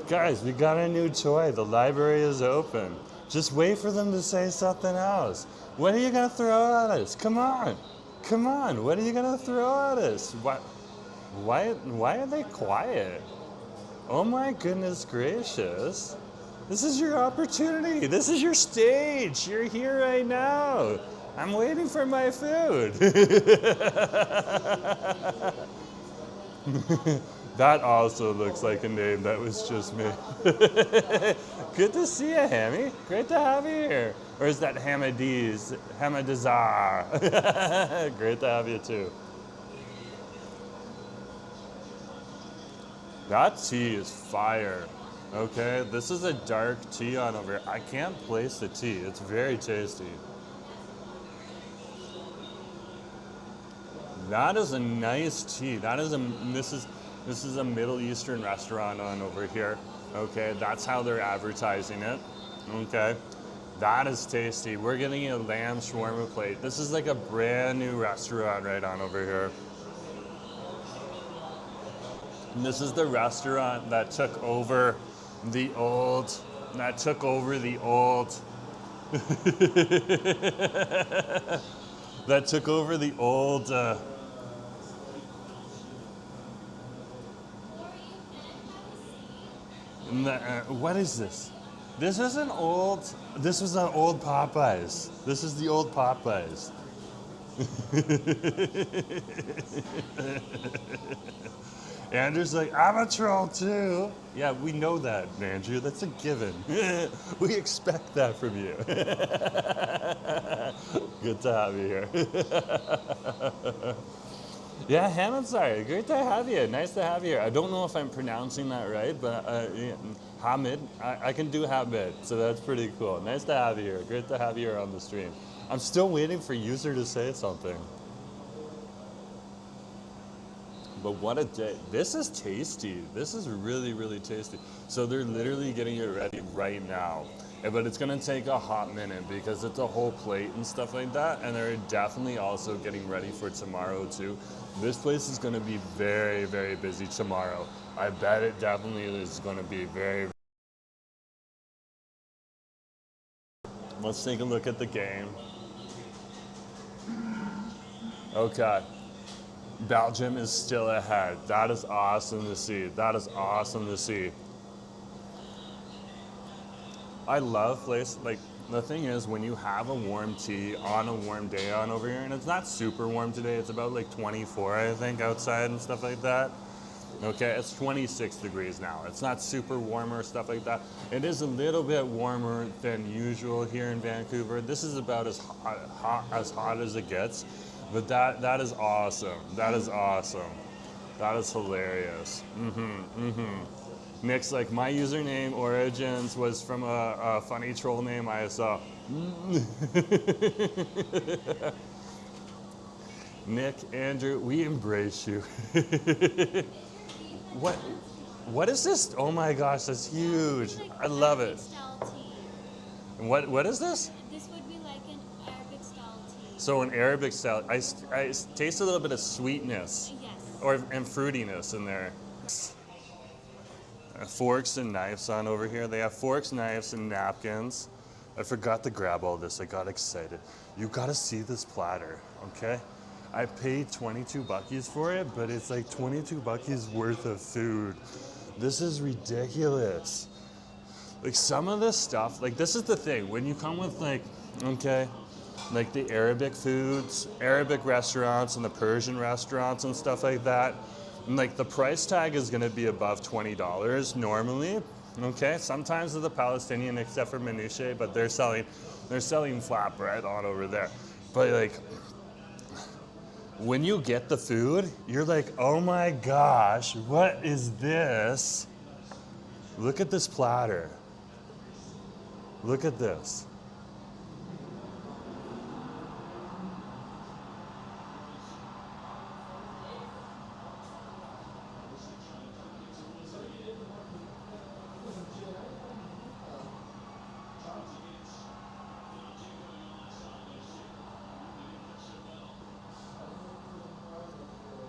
Guys, we got a new toy. The library is open. Just wait for them to say something else. What are you going to throw at us? Come on. Come on. What are you going to throw at us? Why are they quiet? Oh my goodness gracious. This is your opportunity. This is your stage. You're here right now. I'm waiting for my food. That also looks like a name that was just me. Good to see you, Hammy. Great to have you here. Or is that Hamadizar? Great to have you too. That tea is fire. Okay, this is a dark tea on over here. I can't place the tea. It's very tasty. That is a nice tea. This is a Middle Eastern restaurant on over here. Okay, that's how they're advertising it. Okay, that is tasty. We're getting a lamb shawarma plate. This is like a brand new restaurant right on over here. And this is the restaurant that took over the old, that took over the old what is this? This was an old Popeyes. This is the old Popeyes. Andrew's like, I'm a troll too. Yeah, we know that, Andrew. That's a given. We expect that from you. Good to have you here. Yeah, Hamid, great to have you. Nice to have you here. I don't know if I'm pronouncing that right, but yeah, Hamid, I can do Hamid, so that's pretty cool. Nice to have you here. Great to have you here on the stream. I'm still waiting for user to say something. But what a day. This is tasty. This is really, really tasty. So they're literally getting it ready right now. But it's gonna take a hot minute because it's a whole plate and stuff like that. And they're definitely also getting ready for tomorrow too. This place is gonna be very, very busy tomorrow. I bet it definitely is gonna be very. Let's take a look at the game. Okay. Belgium is still ahead. That is awesome to see. That is awesome to see. I love place, like, the thing is, when you have a warm tea on a warm day on over here, and it's not super warm today, it's about like 24, I think, outside and stuff like that. Okay, it's 26 degrees now. It's not super warm or stuff like that. It is a little bit warmer than usual here in Vancouver. This is about as hot as it gets, but that is awesome. That is awesome. That is hilarious. Nick's like, my username origins was from a funny troll name I saw. Nick, Andrew, we embrace you. What is this? Oh my gosh, that's huge. I love it. And what is this? This would be like an Arabic style tea. So an Arabic style. I taste a little bit of sweetness. Yes. And fruitiness in there. Forks and knives on over here. They have forks, knives, and napkins. I forgot to grab all this. I got excited. You gotta see this platter, okay? I paid 22 buckies for it, but it's like 22 buckies worth of food. This is ridiculous. Like some of this stuff, like this is the thing, when you come with like, okay, like the Arabic foods, Arabic restaurants and the Persian restaurants and stuff like that, and like the price tag is gonna be above $20 normally, okay? Sometimes with the Palestinian, except for Minouche, but they're selling flatbread on over there. But like, when you get the food, you're like, oh my gosh, what is this? Look at this platter. Look at this.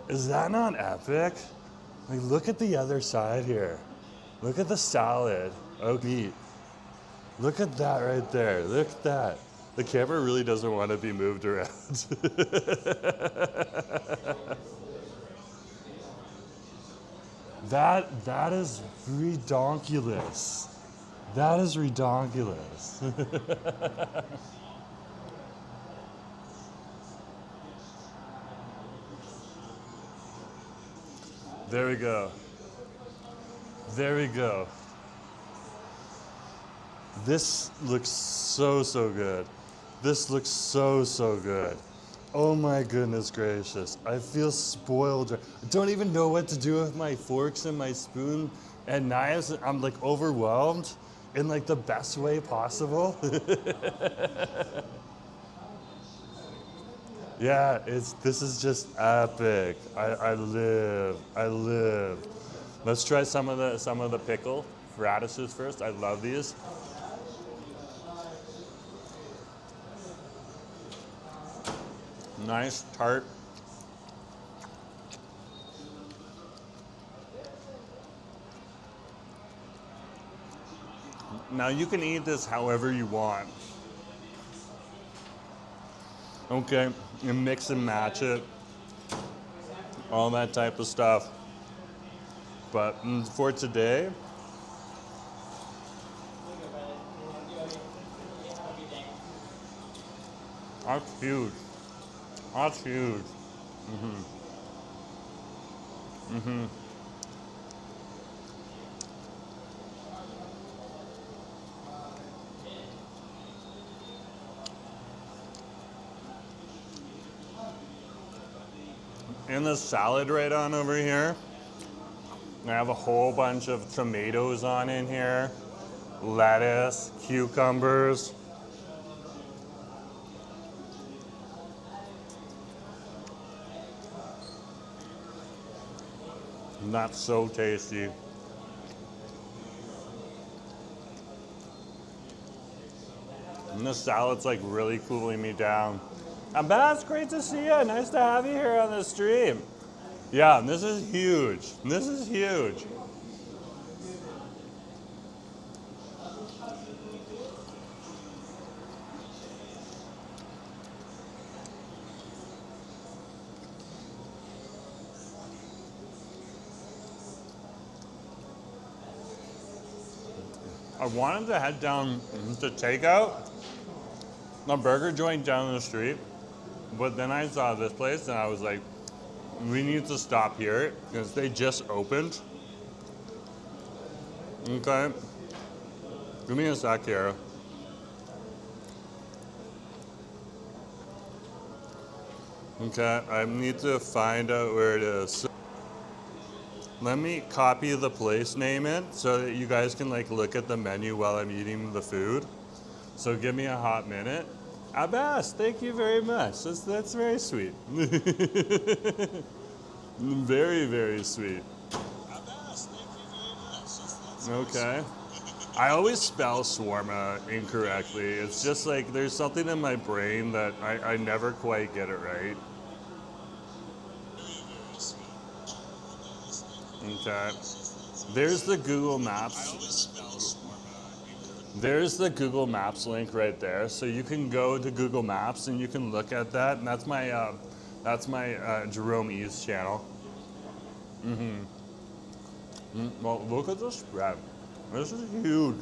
Is that not epic? Like, look at the other side here. Look at the salad. Oh, meat. Look at that right there. Look at that. The camera really doesn't want to be moved around. That is redonkulous. That is redonkulous. There we go. There we go. This looks so good. This looks so good. Oh my goodness gracious. I feel spoiled. I don't even know what to do with my forks and my spoon and knives. I'm like overwhelmed in like the best way possible. Yeah, this is just epic. I live. Let's try some of the pickle radishes first. I love these. Nice, tart. Now you can eat this however you want. Okay, and mix and match it, all that type of stuff. But for today, that's huge. That's huge. In the salad right on over here, I have a whole bunch of tomatoes on in here, lettuce, cucumbers. And that's so tasty. And this salad's like really cooling me down. Ben, it's great to see you. Nice to have you here on the stream. Yeah, this is huge. This is huge. A wanted to head down to takeout a burger joint down the street, but then I saw this place and I was like, we need to stop here because they just opened. Okay. Give me a sec here. Okay, I need to find out where it is. Let me copy the place name in so that you guys can like look at the menu while I'm eating the food. So give me a hot minute. Abbas, thank you very much. That's very sweet. Very, very sweet. Abbas, thank you very much. Okay. I always spell shawarma incorrectly. It's just like there's something in my brain that I never quite get it right. Okay. There's the Google Maps. There's the Google Maps link right there. So you can go to Google Maps and you can look at that. And that's my Jerome East channel. Well, look at the spread. This is huge.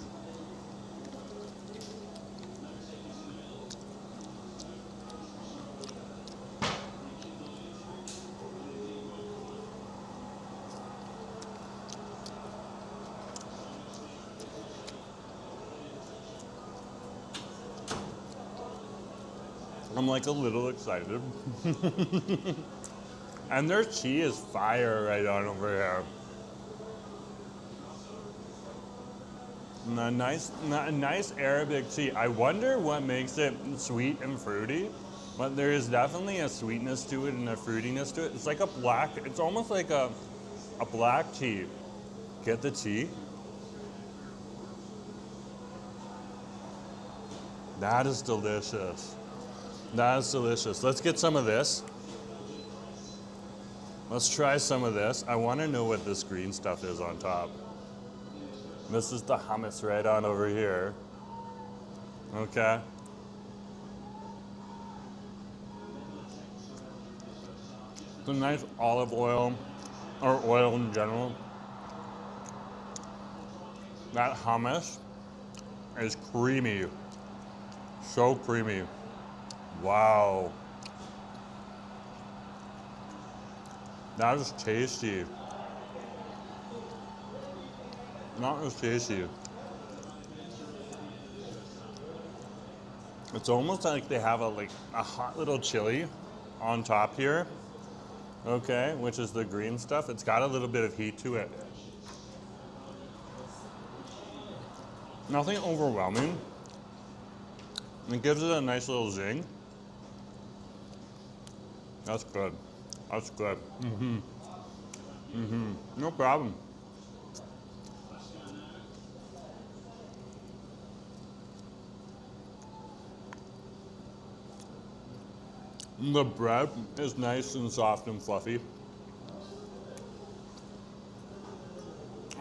I'm like a little excited. And their tea is fire right on over here. A nice Arabic tea. I wonder what makes it sweet and fruity, but there is definitely a sweetness to it and a fruitiness to it. It's like a black, it's almost like a black tea. Get the tea? That is delicious. That is delicious. Let's get some of this. Let's try some of this. I want to know what this green stuff is on top. This is the hummus right on over here. Okay. It's a nice olive oil, or oil in general. That hummus is creamy. So creamy. Wow. That is tasty. Not as tasty. It's almost like they have a hot little chili on top here. Okay, which is the green stuff. It's got a little bit of heat to it. Nothing overwhelming. It gives it a nice little zing. That's good. That's good. No problem. The bread is nice and soft and fluffy.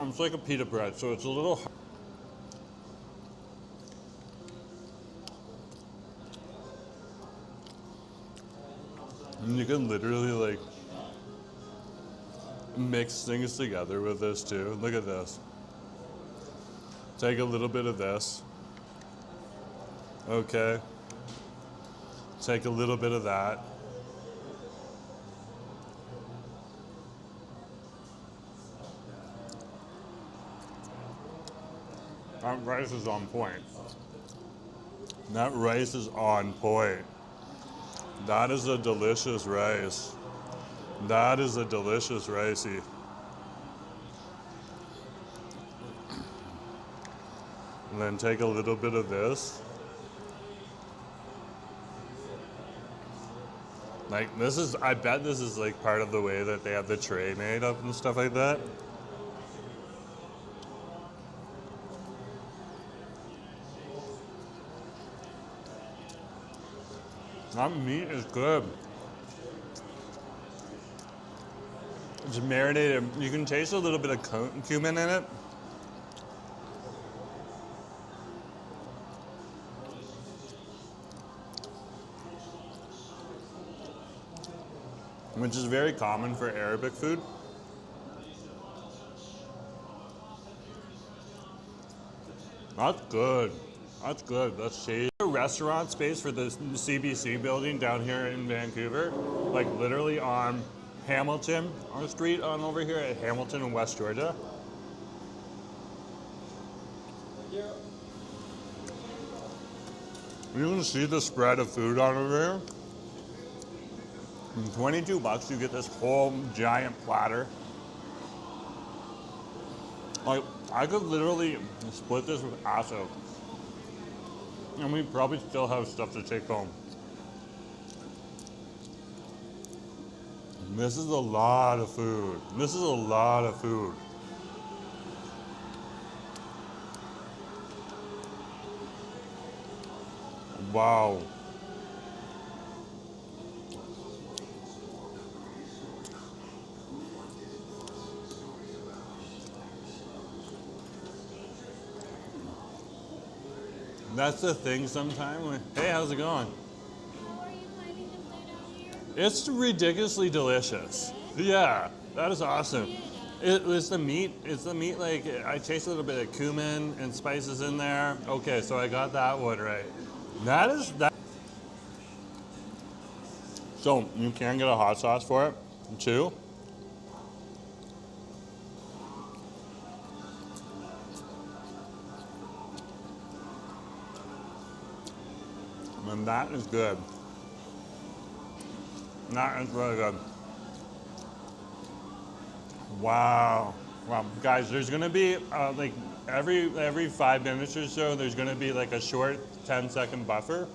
It's like a pita bread, so it's a little hard. And you can literally like mix things together with this too. Look at this. Take a little bit of this. Okay. Take a little bit of that. That rice is on point. That rice is on point. That is a delicious rice. That is a delicious ricey. And then take a little bit of this. Like this is, I bet this is like part of the way that they have the tray made up and stuff like that. That meat is good. It's marinated. You can taste a little bit of cumin in it. Which is very common for Arabic food. That's good. That's good. That's tasty. A restaurant space for the CBC building down here in Vancouver, like literally on Hamilton, on the street on over here at Hamilton in West Georgia. You can see the spread of food on over here. And 22 bucks, you get this whole giant platter. Like, I could literally split this with Asso. And we probably still have stuff to take home. This is a lot of food. This is a lot of food. Wow. That's the thing sometimes. Hey, how's it going? How are you finding the food out here? It's ridiculously delicious. Yeah, that is awesome. It's the meat. It's the meat. Like I taste a little bit of cumin and spices in there. Okay, so I got that one right. That is that. So you can get a hot sauce for it too. And that is good. That is really good. Wow. Wow, guys, there's gonna be like every 5 minutes or so, there's gonna be like a short 10-second buffer.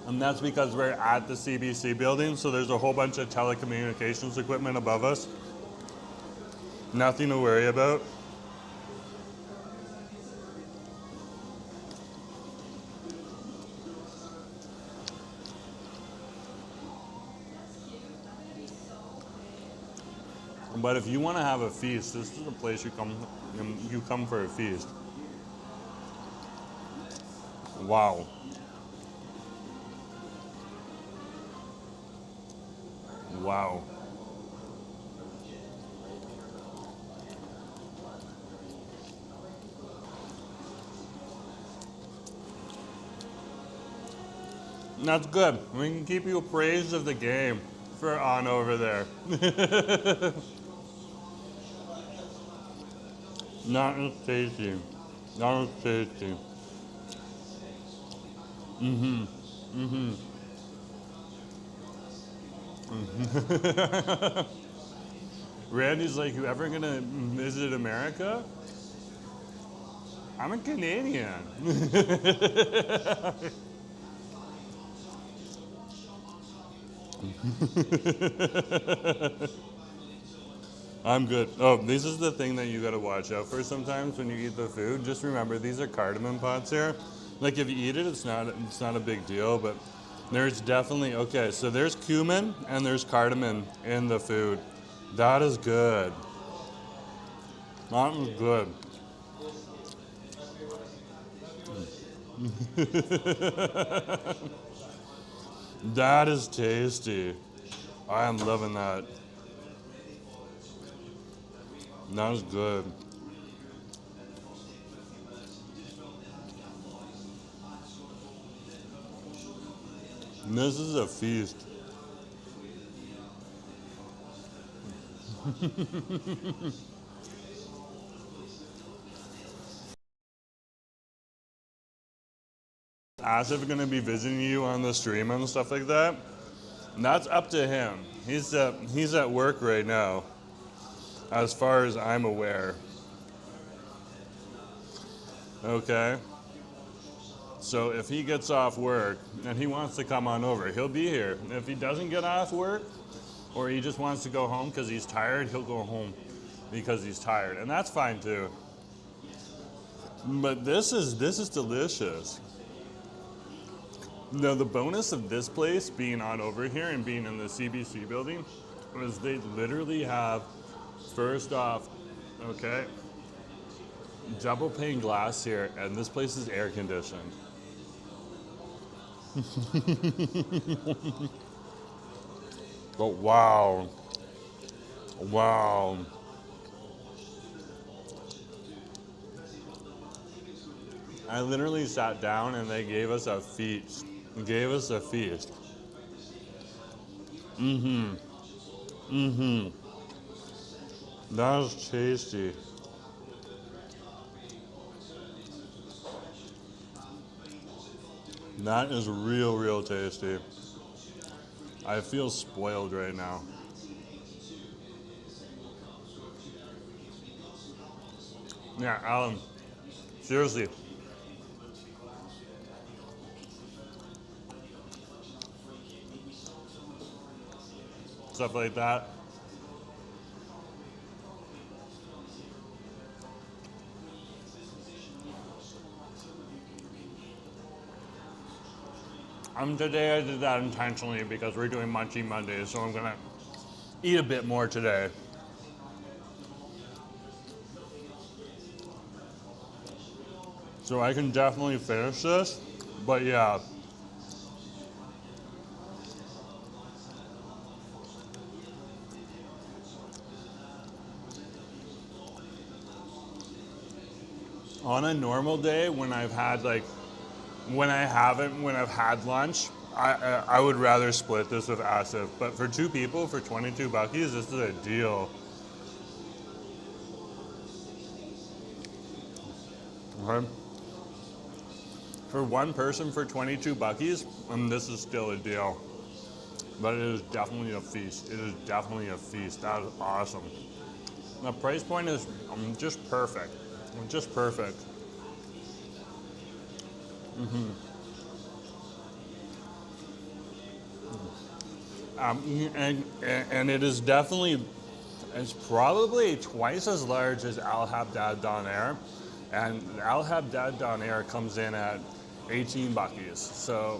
And that's because we're at the CBC building, so there's a whole bunch of telecommunications equipment above us. Nothing to worry about. But if you want to have a feast, this is the place you come for a feast. Wow. Wow. That's good. We can keep you appraised of the game for on over there. Not as tasty. Not as tasty. Mm-hmm. Mm-hmm. Randy's like, you ever gonna visit America? I'm a Canadian. I'm good. Oh, this is the thing that you gotta watch out for sometimes when you eat the food. Just remember, these are cardamom pods here. Like if you eat it, it's not a big deal, but there's definitely, okay, so there's cumin and there's cardamom in the food. That is good. That is good. That is tasty. I am loving that. That is good. And this is a feast. Asif gonna be visiting you on the stream and stuff like that. And that's up to him. He's at work right now, as far as I'm aware. Okay. So if he gets off work and he wants to come on over, he'll be here. If he doesn't get off work, or he just wants to go home because he's tired, he'll go home because he's tired, and that's fine too. But this is delicious. Now the bonus of this place being on over here and being in the CBC building is they literally have, first off, okay, double pane glass here, and this place is air conditioned. But wow. Wow. I literally sat down and they gave us a feast. Gave us a feast. Mm-hmm. Mm-hmm. That was tasty. That is real tasty. I feel spoiled right now. Yeah, Alan, seriously. Stuff like that. Today I did that intentionally because we're doing Munchie Mondays, so I'm gonna eat a bit more today. So I can definitely finish this, but yeah. On a normal day when I've had when I've had lunch, I would rather split this with Asif. But for two people, for 22 buckies, this is a deal. Okay. For one person for 22 buckies, this is still a deal. But it is definitely a feast. It is definitely a feast. That is awesome. The price point is just perfect. Just perfect. Mm-hmm. And it is definitely, it's probably twice as large as Al Habdad Donair. And Al Habdad Donair comes in at 18 buckies. So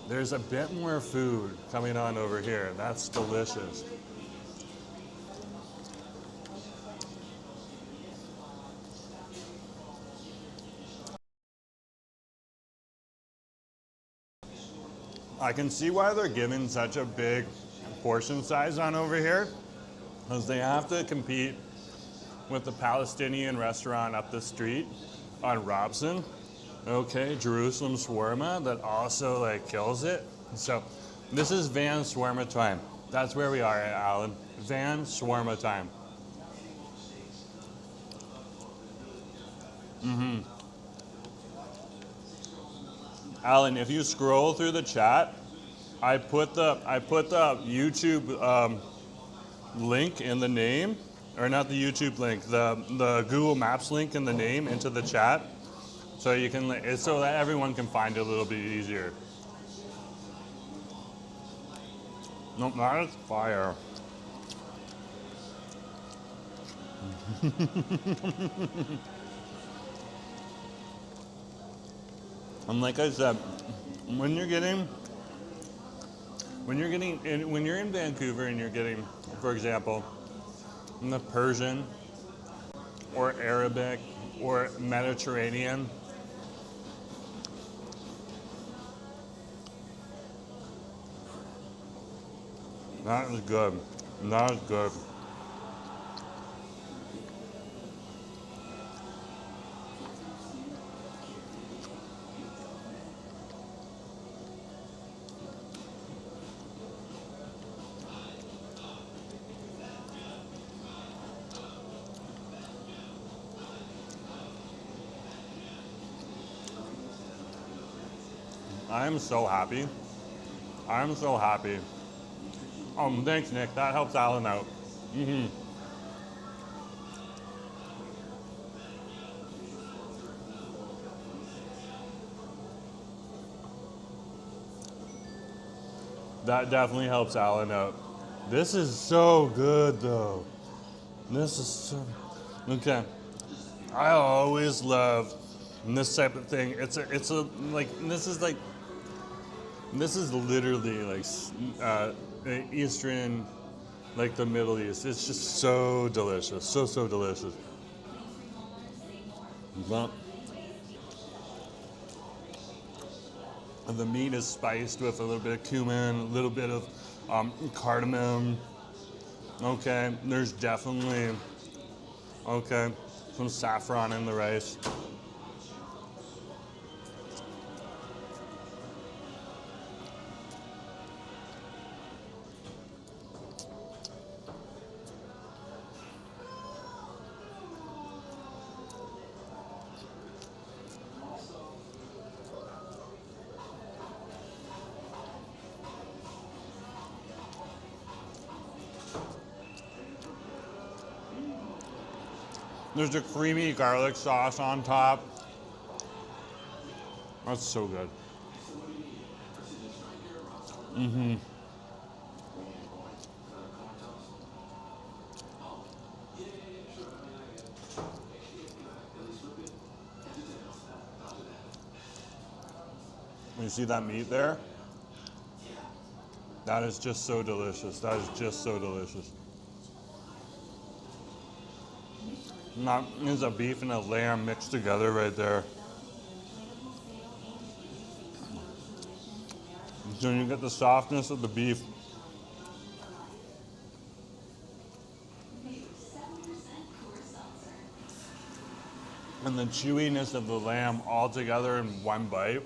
there's a bit more food coming on over here. That's delicious. I can see why they're giving such a big portion size on over here, because they have to compete with the Palestinian restaurant up the street on Robson. Okay, Jerusalem Shawarma that also kills it. So this is Van Shawarma time. That's where we are at, Alan. Van Shawarma time. Mm-hmm. Alan, if you scroll through the chat, I put the YouTube link in the name, or not the YouTube link, the Google Maps link in the name into the chat, so you can so that everyone can find it a little bit easier. Nope, that is fire. And like I said, when you're in Vancouver and you're getting, for example, the Persian or Arabic or Mediterranean, that is good. That is good. I am so happy. I am so happy. Thanks, Nick. That helps Alan out. Mm-hmm. That definitely helps Alan out. This is so good, though. This is so... Okay. I always love this type of thing. This is literally Eastern, the Middle East. It's just so delicious, so delicious. But the meat is spiced with a little bit of cumin, a little bit of cardamom. Okay, there's definitely some saffron in the rice. There's a creamy garlic sauce on top. That's so good. Mm-hmm. You see that meat there? That is just so delicious. That is just so delicious. There's a beef and a lamb mixed together right there. So you get the softness of the beef. And the chewiness of the lamb all together in one bite.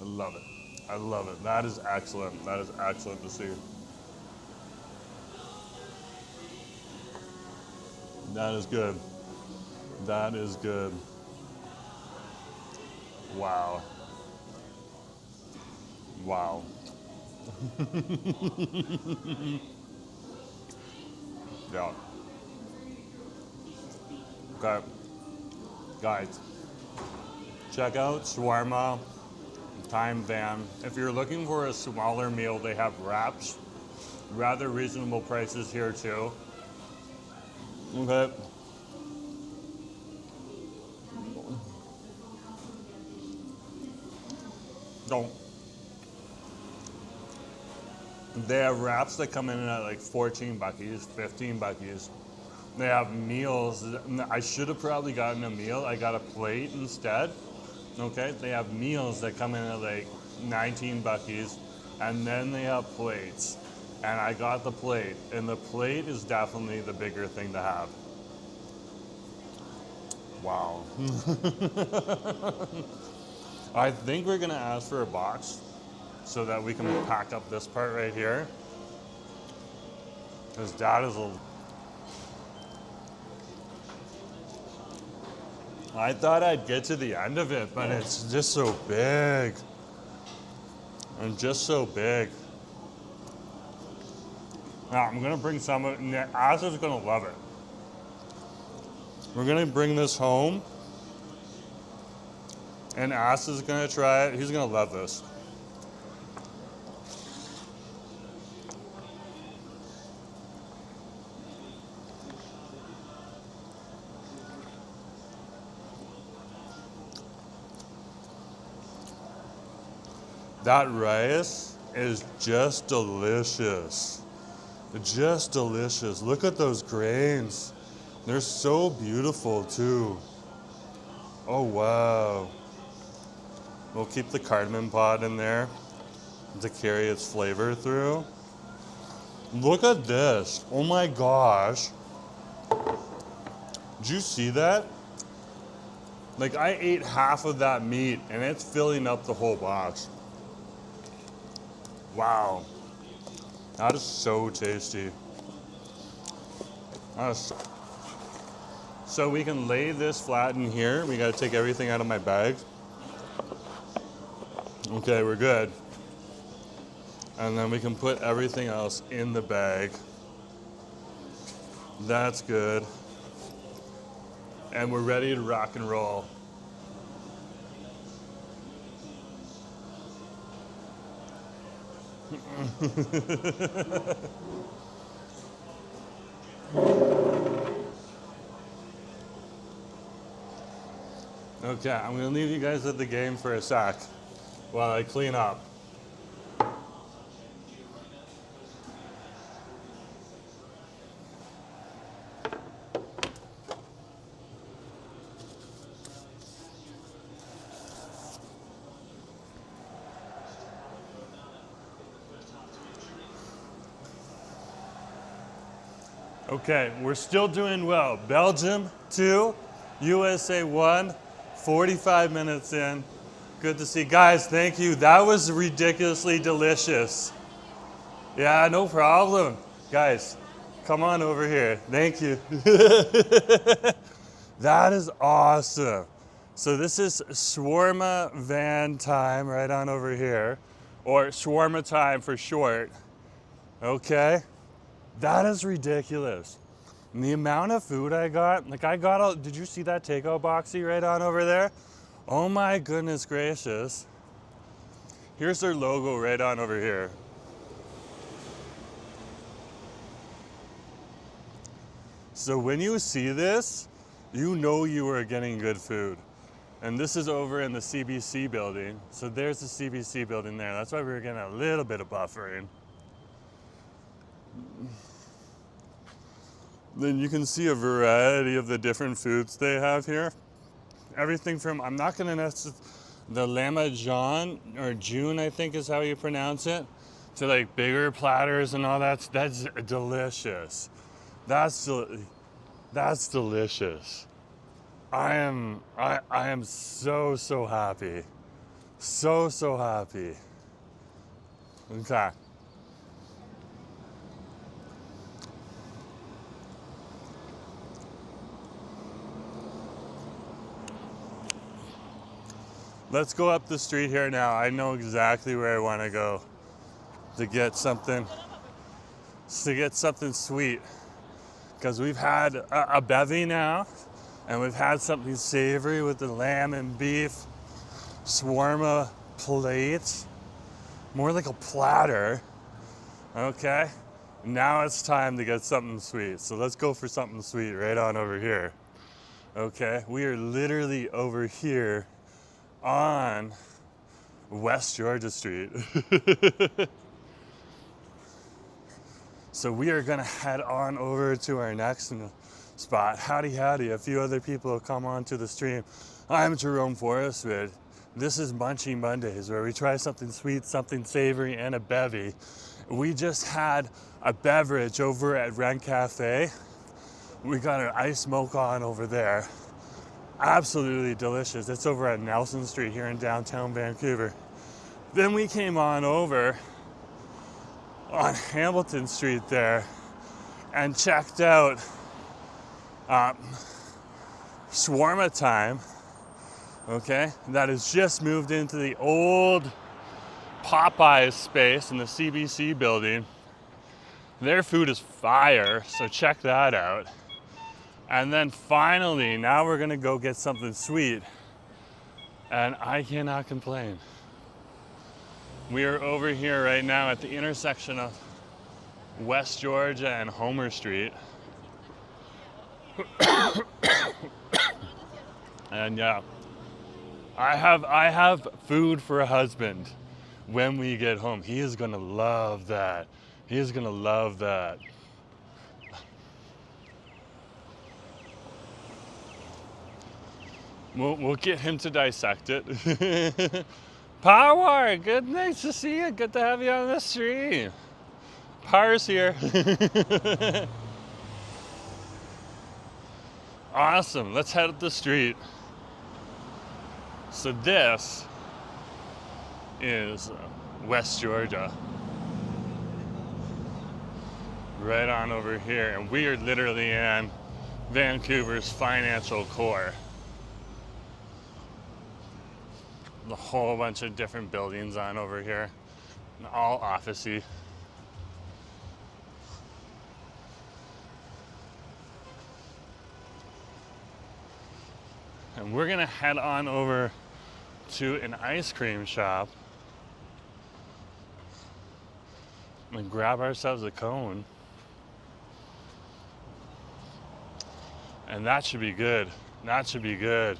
I love it. I love it. That is excellent. That is excellent to see. That is good. That is good. Wow. Wow. Yeah. Okay. Guys, check out Shawarma Time Van. If you're looking for a smaller meal, they have wraps. Rather reasonable prices here too. Okay. Don't. They have wraps that come in at like 14 buckies, 15 buckies. They have meals. I should have probably gotten a meal. I got a plate instead. Okay, they have meals that come in at like 19 buckies, and then they have plates. And I got the plate, and the plate is definitely the bigger thing to have. Wow. I think we're gonna ask for a box so that we can pack up this part right here. Because that is a... I thought I'd get to the end of it, but it's just so big. And just so big. Now, I'm gonna bring some of it, Asa's gonna love it. We're gonna bring this home, and Asa's gonna try it. He's gonna love this. That rice is just delicious. Just delicious. Look at those grains. They're so beautiful too. Oh wow. We'll keep the cardamom pod in there to carry its flavor through. Look at this. Oh my gosh. Did you see that? Like I ate half of that meat and it's filling up the whole box. Wow. That is so tasty. So we can lay this flat in here. We gotta take everything out of my bag. Okay, we're good. And then we can put everything else in the bag. That's good. And we're ready to rock and roll. Okay, I'm gonna leave you guys at the game for a sec while I clean up. Okay, we're still doing well. Belgium 2, USA 1, 45 minutes in. Good to see. Guys, thank you. That was ridiculously delicious. Yeah, no problem. Guys, come on over here. Thank you. That is awesome. So this is Shawarma van time right on over here. or shawarma time for short. Okay? That is ridiculous. And the amount of food I got, like I got all, did you see that takeout boxy right on over there? Oh my goodness gracious. Here's their logo right on over here. So when you see this, you know you are getting good food. And this is over in the CBC building. So there's the CBC building there. That's why we were getting a little bit of buffering. Then you can see a variety of the different foods they have here. Everything from, I'm not gonna necessarily, the Lama John, or June I think is how you pronounce it, to like bigger platters and all that. That's delicious. That's delicious. I am so happy. So happy. Okay. Let's go up the street here now. I know exactly where I want to go to get something sweet. Because we've had a bevy now, and we've had something savory with the lamb and beef shawarma plate. More like a platter, okay? Now it's time to get something sweet. So let's go for something sweet right on over here, okay? We are literally over here on West Georgia Street. So we are gonna head on over to our next spot. Howdy, a few other people have come onto the stream. I'm Jerome Forestwood. This is Munchie Mondays, where we try something sweet, something savory, and a bevy. We just had a beverage over at Wren Cafe. We got an iced mocha on over there. Absolutely delicious. It's over at Nelson Street here in downtown Vancouver. Then we came on over on Hamilton Street there and checked out Shawarma Time, okay? That has just moved into the old Popeyes space in the CBC building. Their food is fire, so check that out. And then finally, now we're gonna go get something sweet, and I cannot complain. We are over here right now at the intersection of West Georgia and Homer Street. And yeah, I have food for a husband when we get home. He is gonna love that. He is gonna love that. We'll get him to dissect it. Power, good, nice to see you. Good to have you on the stream. Power's here. Awesome, let's head up the street. So this is West Georgia. Right on over here, and we are literally in Vancouver's financial core. A whole bunch of different buildings on over here, and all officey. And we're gonna head on over to an ice cream shop and grab ourselves a cone. And that should be good. That should be good.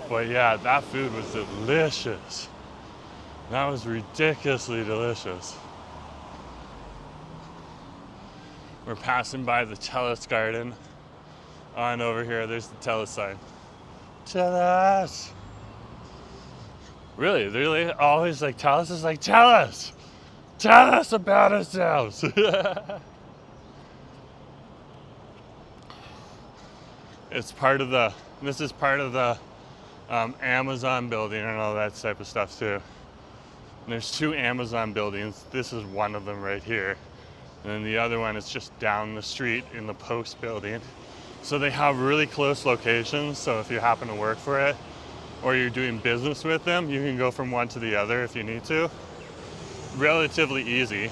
But yeah, that food was delicious. That was ridiculously delicious. We're passing by the Telus Garden on over here. There's the Telus sign. Telus! Really, they're really always like, Telus is like, tell us about ourselves. It's part of the, this is part of the Amazon building and all that type of stuff too. There's 2 Amazon buildings. This is one of them right here. And then the other one is just down the street in the Post building. So they have really close locations. So if you happen to work for it or you're doing business with them, you can go from one to the other if you need to. Relatively easy.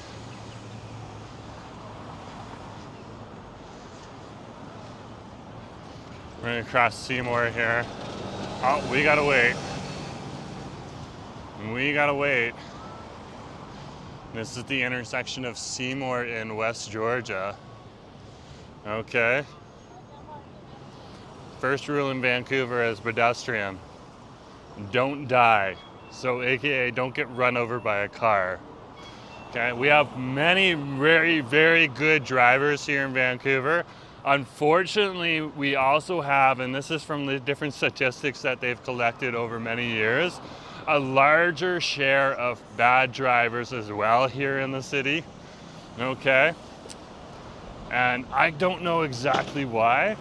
We're gonna cross Seymour here. Oh, we gotta wait. We gotta wait. This is the intersection of Seymour in West Georgia. Okay. First rule in Vancouver as pedestrian, don't die. So AKA don't get run over by a car. Okay, we have many very, very good drivers here in Vancouver. Unfortunately, we also have, and this is from the different statistics that they've collected over many years, a larger share of bad drivers as well here in the city. Okay, and I don't know exactly why,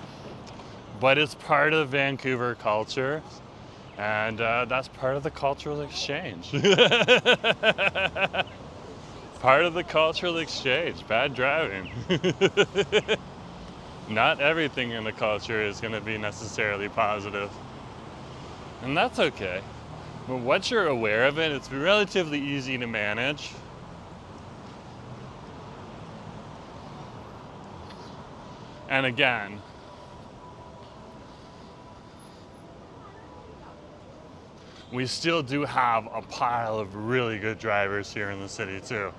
but it's part of Vancouver culture, and that's part of the cultural exchange. Part of the cultural exchange, bad driving. Not everything in the culture is going to be necessarily positive, and that's okay. But once you're aware of it, it's relatively easy to manage. And again, we still do have a pile of really good drivers here in the city too.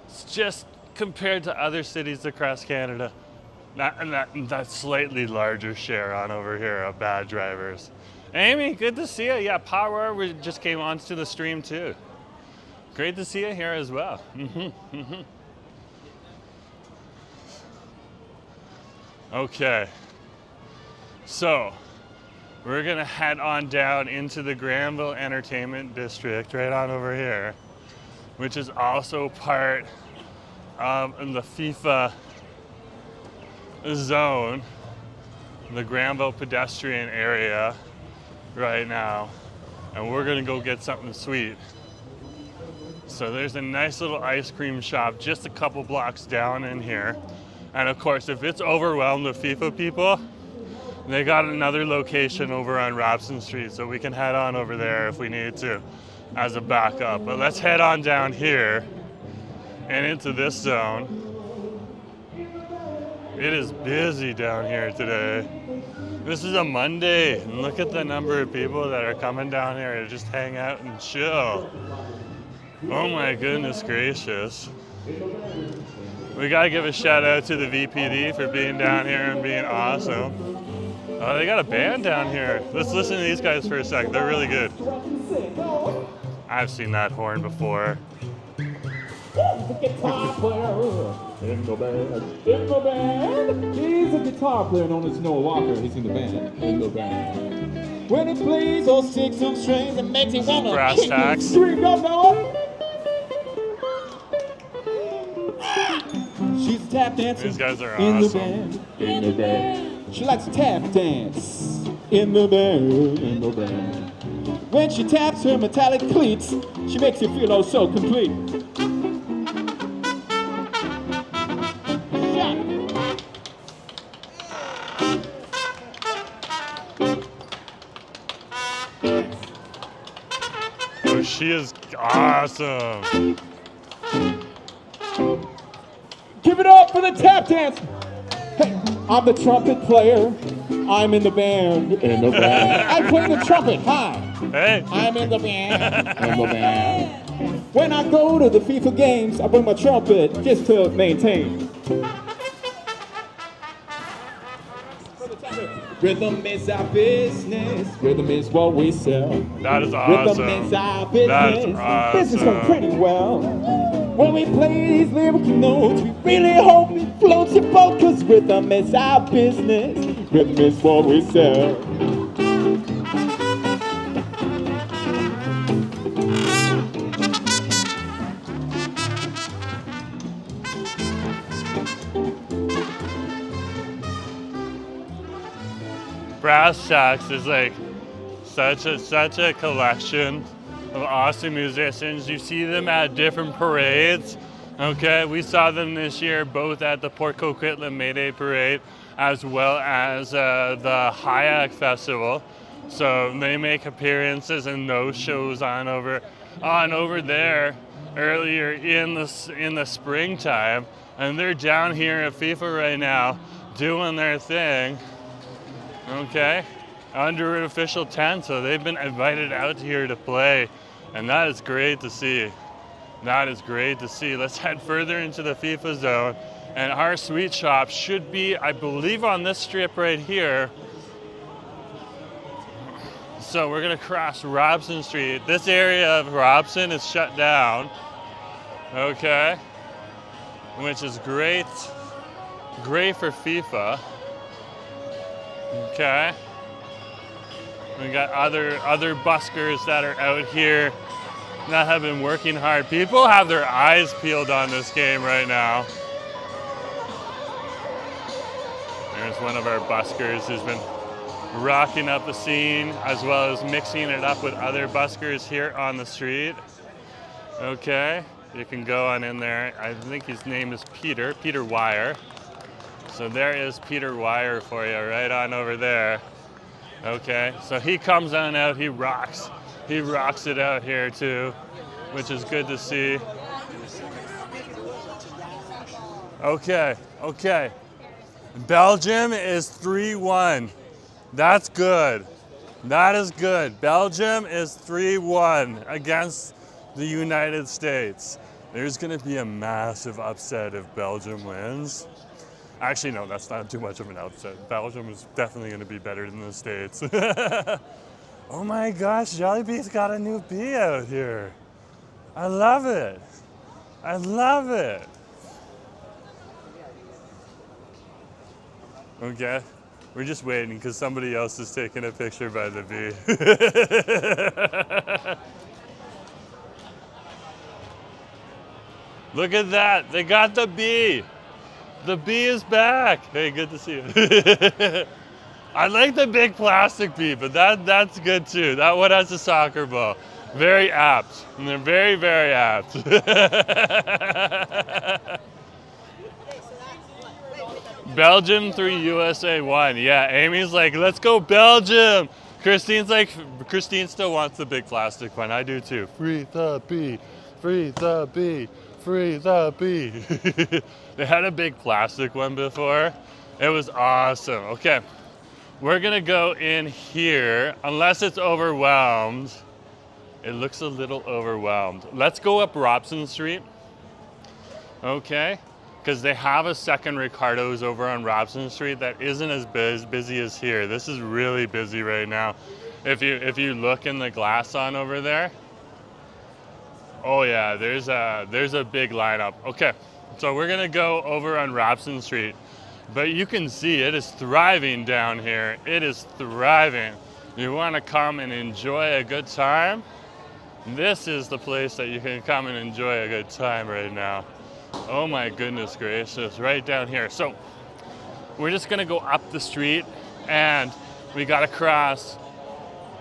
It's just compared to other cities across Canada, that slightly larger share on over here of bad drivers. Amy, good to see you. Yeah, Power just came onto the stream too. Great to see you here as well. Okay, so we're gonna head on down into the Granville Entertainment District right on over here, which is also part of the FIFA zone, the Granville pedestrian area right now, and we're gonna go get something sweet. So there's a nice little ice cream shop just a couple blocks down in here, and of course if it's overwhelmed with FIFA people, they got another location over on Robson Street, so we can head on over there if we need to as a backup. But let's head on down here and into this zone. It is busy down here today. This is a Monday, and look at the number of people that are coming down here to just hang out and chill. Oh my goodness gracious. We gotta give a shout out to the VPD for being down here and being awesome. Oh, they got a band down here. Let's listen to these guys for a sec. They're really good. I've seen that horn before. The guitar player in the band. In the band. He's a guitar player known as Noah Walker. He's in the band. In the band. When he plays those 6 strings, it makes him wanna brass kick tacks. Scream, go Noah. She's a tap dancer. These guys are in awesome. the band. In the band. She likes to tap dance. In the band. In the band. When she taps her metallic cleats, she makes you feel oh so complete. Oh, she is awesome. Give it up for the tap dance. Hey, I'm the trumpet player. I'm in the band. In the band. I play the trumpet. Hi. Hey. I'm in the band. In the band. When I go to the FIFA games, I bring my trumpet just to maintain. Rhythm is our business. Rhythm is what we sell. That is awesome. Rhythm is our business. That is awesome. Business going pretty well. When we play these lyrical notes, we really hope it floats your boat, 'cause rhythm is our business. Rhythm is what we sell. Brass tacks is like such a collection of awesome musicians. You see them at different parades. Okay, we saw them this year both at the Port Coquitlam May Day Parade as well as the Hayak Festival. So they make appearances in those shows on over there earlier in the springtime, and they're down here at FIFA right now doing their thing. Okay, under an official tent, so they've been invited out here to play, and that is great to see. That is great to see. Let's head further into the FIFA zone, and our sweet shop should be, I believe, on this strip right here. So we're gonna cross Robson Street. This area of Robson is shut down, okay, which is great for FIFA. Okay, we got other buskers that are out here that have been working hard. People have their eyes peeled on this game right now. There's one of our buskers who's been rocking up the scene as well as mixing it up with other buskers here on the street. Okay, you can go on in there. I think his name is Peter Wire. So there is Peter Wire for you right on over there. Okay, so he comes on out, he rocks it out here too, which is good to see. Okay. Belgium is 3-1. That's good. That is good. Belgium is 3-1 against the United States. There's going to be a massive upset if Belgium wins. Actually, no, that's not too much of an upset. Belgium is definitely going to be better than the States. Oh my gosh, Jollibee's got a new bee out here. I love it. I love it. Okay. We're just waiting because somebody else is taking a picture by the bee. Look at that. They got the bee. The bee is back. Hey, good to see you. I like the big plastic bee, but that's good too. That one has a soccer ball. Very apt. And they're very, very apt. Belgium 3, USA 1. Yeah, Amy's like, let's go Belgium. Christine still wants the big plastic one. I do too. Free the bee, free the bee, free the bee. They had a big plastic one before. It was awesome. Okay, we're gonna go in here, unless it's overwhelmed. It looks a little overwhelmed. Let's go up Robson Street. Okay. Because they have a second Ricardo's over on Robson Street that isn't as busy as here. This is really busy right now. If you look in the glass on over there, oh yeah, there's a big lineup. Okay, so we're gonna go over on Robson Street, but you can see it is thriving down here. It is thriving. You want to come and enjoy a good time? This is the place that you can come and enjoy a good time right now. Oh my goodness gracious, right down here. So we're just gonna go up the street and we gotta cross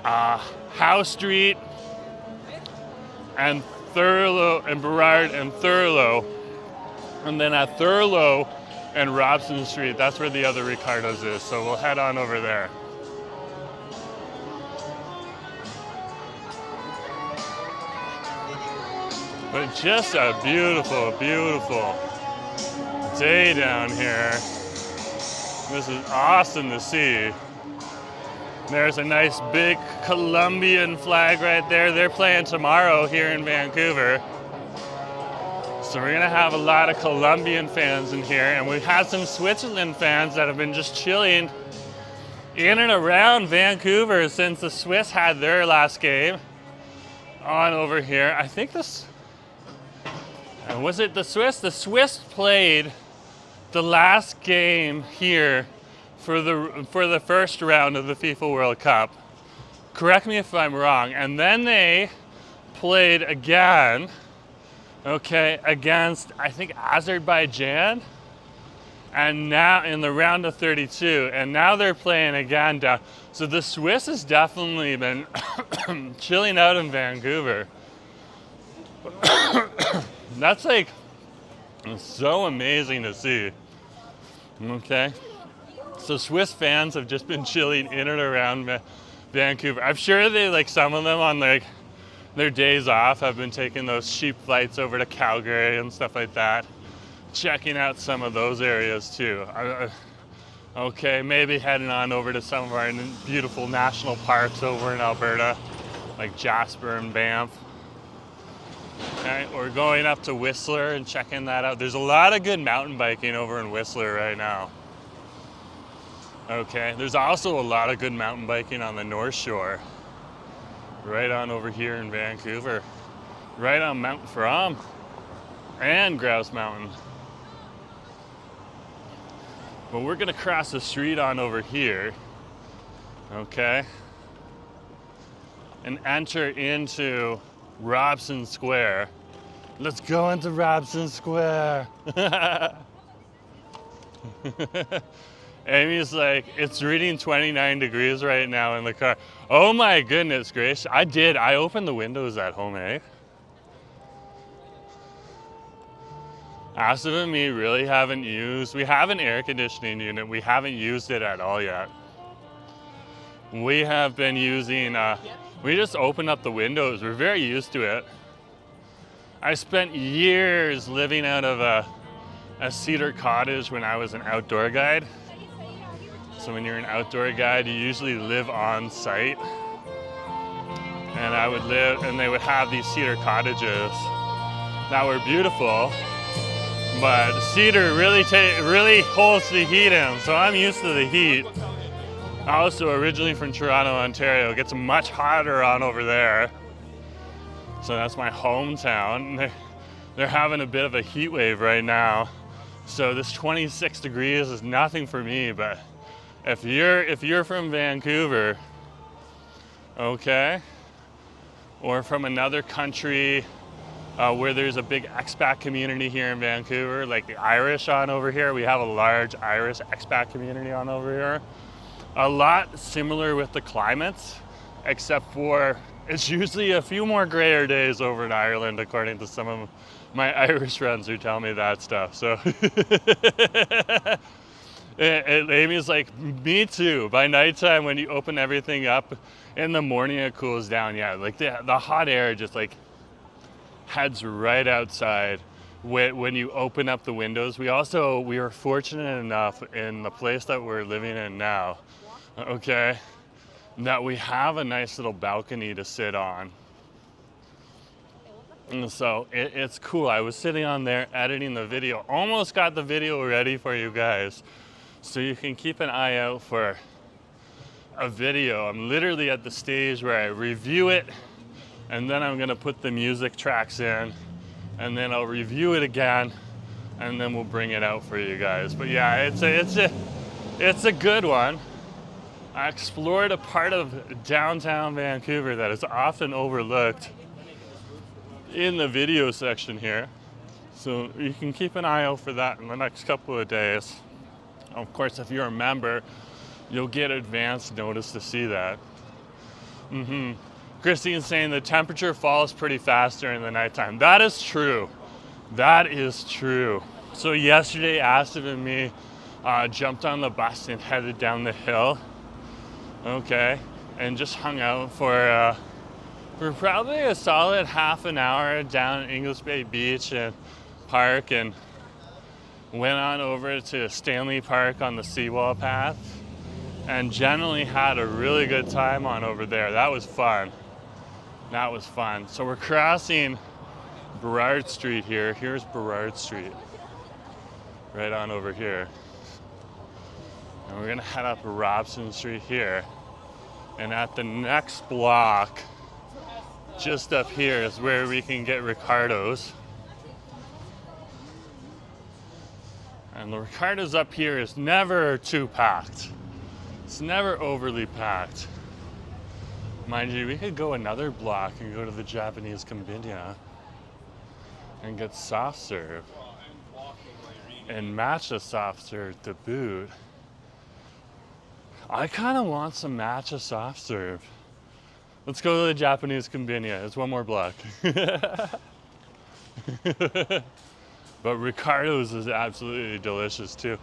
Howe Street and Thurlow and Burrard and Thurlow. And then at Thurlow and Robson Street, that's where the other Ricardo's is. So we'll head on over there. But just a beautiful, beautiful day down here. This is awesome to see. There's a nice big Colombian flag right there. They're playing tomorrow here in Vancouver. So we're gonna have a lot of Colombian fans in here, and we've had some Switzerland fans that have been just chilling in and around Vancouver since the Swiss had their last game on over here. I think this, was it the Swiss? The Swiss played the last game here for the first round of the FIFA World Cup. Correct me if I'm wrong. And then they played again, okay, against, I think, Azerbaijan. and now in the round of 32, and now they're playing again down. So the Swiss has definitely been chilling out in Vancouver. That's like so amazing to see. Okay, so Swiss fans have just been chilling in and around Vancouver. I'm sure they, like, some of them on like their days off have been taking those cheap flights over to Calgary and stuff like that, checking out some of those areas too. Okay, maybe heading on over to some of our beautiful national parks over in Alberta, like Jasper and Banff. Okay, or going up to Whistler and checking that out. There's a lot of good mountain biking over in Whistler right now. Okay, there's also a lot of good mountain biking on the North Shore, right on over here in Vancouver, right on Mount Fromm and Grouse Mountain. But we're gonna cross the street on over here, okay, and enter into Robson Square. Let's go into Robson Square. Amy's like, it's reading 29 degrees right now in the car. Oh my goodness gracious. I opened the windows at home, eh? Asif and me really we have an air conditioning unit. We haven't used it at all yet. We have been using, we just open up the windows. We're very used to it. I spent years living out of a cedar cottage when I was an outdoor guide. So when you're an outdoor guide, you usually live on site. And I would live, and they would have these cedar cottages that were beautiful, but cedar really holds the heat in, so I'm used to the heat. Also originally from Toronto, Ontario. It gets much hotter on over there. So that's my hometown. They're having a bit of a heat wave right now. So this 26 degrees is nothing for me, but if you're from Vancouver, okay, or from another country where there's a big expat community here in Vancouver, like the Irish on over here, we have a large Irish expat community on over here. A lot similar with the climates, except for it's usually a few more grayer days over in Ireland, according to some of my Irish friends who tell me that stuff. So Amy's like, me too. By nighttime, when you open everything up, in the morning it cools down. Yeah, like the hot air just like heads right outside when you open up the windows. We are fortunate enough in the place that we're living in now, okay, that we have a nice little balcony to sit on. And so it's cool. I was sitting on there editing the video, almost got the video ready for you guys. So you can keep an eye out for a video. I'm literally at the stage where I review it, and then I'm gonna put the music tracks in, and then I'll review it again, and then we'll bring it out for you guys. But yeah, it's a good one. I explored a part of downtown Vancouver that is often overlooked in the video section here. So you can keep an eye out for that in the next couple of days. Of course, if you're a member, you'll get advance notice to see that. Christine's saying the temperature falls pretty fast during the nighttime. That is true. That is true. So yesterday, Asif and me jumped on the bus and headed down the hill. Okay, and just hung out for probably a solid half an hour down English Bay Beach and Park, and went on over to Stanley Park on the Seawall Path, and generally had a really good time on over there. That was fun. That was fun. So we're crossing Burrard Street here. Here's Burrard Street, right on over here. And we're gonna head up Robson Street here. And at the next block, just up here, is where we can get Ricardo's. And the Ricardo's up here is never too packed. It's never overly packed. Mind you, we could go another block and go to the Japanese Konbinya and get soft serve. and matcha soft serve to boot. I kind of want some matcha soft serve. Let's go to the Japanese convenience. It's one more block. But Ricardo's is absolutely delicious too.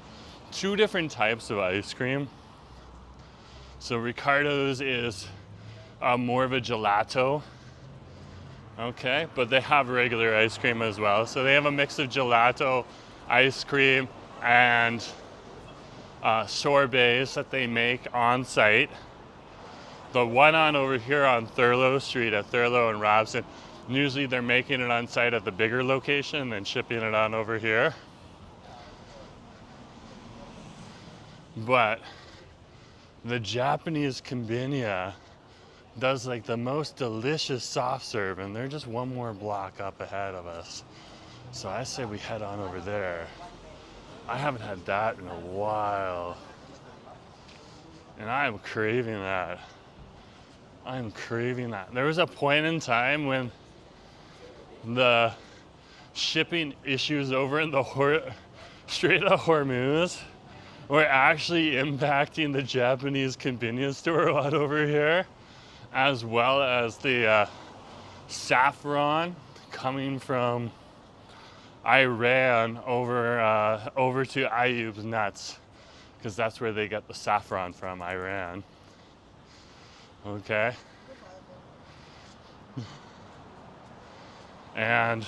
Two different types of ice cream. So Ricardo's is more of a gelato. Okay, but they have regular ice cream as well. So they have a mix of gelato, ice cream, and sorbets that they make on site. The one on over here on Thurlow Street at Thurlow and Robson, usually they're making it on site at the bigger location and shipping it on over here. But the Japanese convenience does like the most delicious soft serve, and they're just one more block up ahead of us. So I say we head on over there. I haven't had that in a while, and I am craving that. I'm craving that. There was a point in time when the shipping issues over in the Strait of Hormuz were actually impacting the Japanese convenience store a lot over here, as well as the saffron coming from Iran over to Ayub's nuts, because that's where they get the saffron from, Iran. Okay. And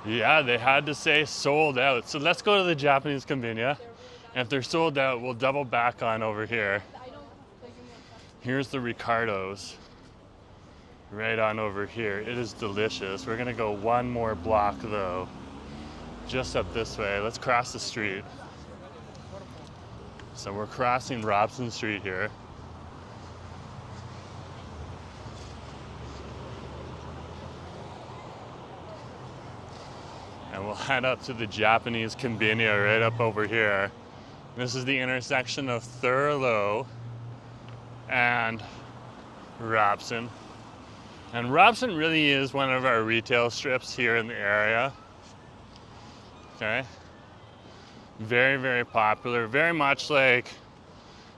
yeah, they had to say sold out. So let's go to the Japanese convenience. And if they're sold out, we'll double back on over here. Here's the Ricardo's. Right on over here. It is delicious. We're gonna go one more block though. Just up this way. Let's cross the street. So we're crossing Robson Street here. And we'll head up to the Japanese convenience right up over here. This is the intersection of Thurlow and Robson. And Robson really is one of our retail strips here in the area. Okay. Very, very popular. Very much like,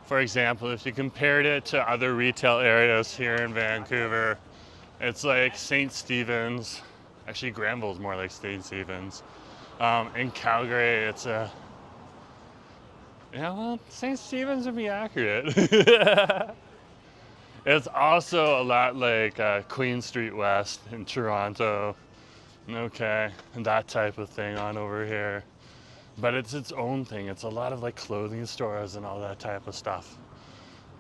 for example, if you compared it to other retail areas here in Vancouver, it's like St. Stephen's. Actually, Granville's more like St. Stephen's. In Calgary, it's a... Yeah, well, St. Stephen's would be accurate. It's also a lot like Queen Street West in Toronto. Okay, and that type of thing on over here. But it's its own thing. It's a lot of like clothing stores and all that type of stuff.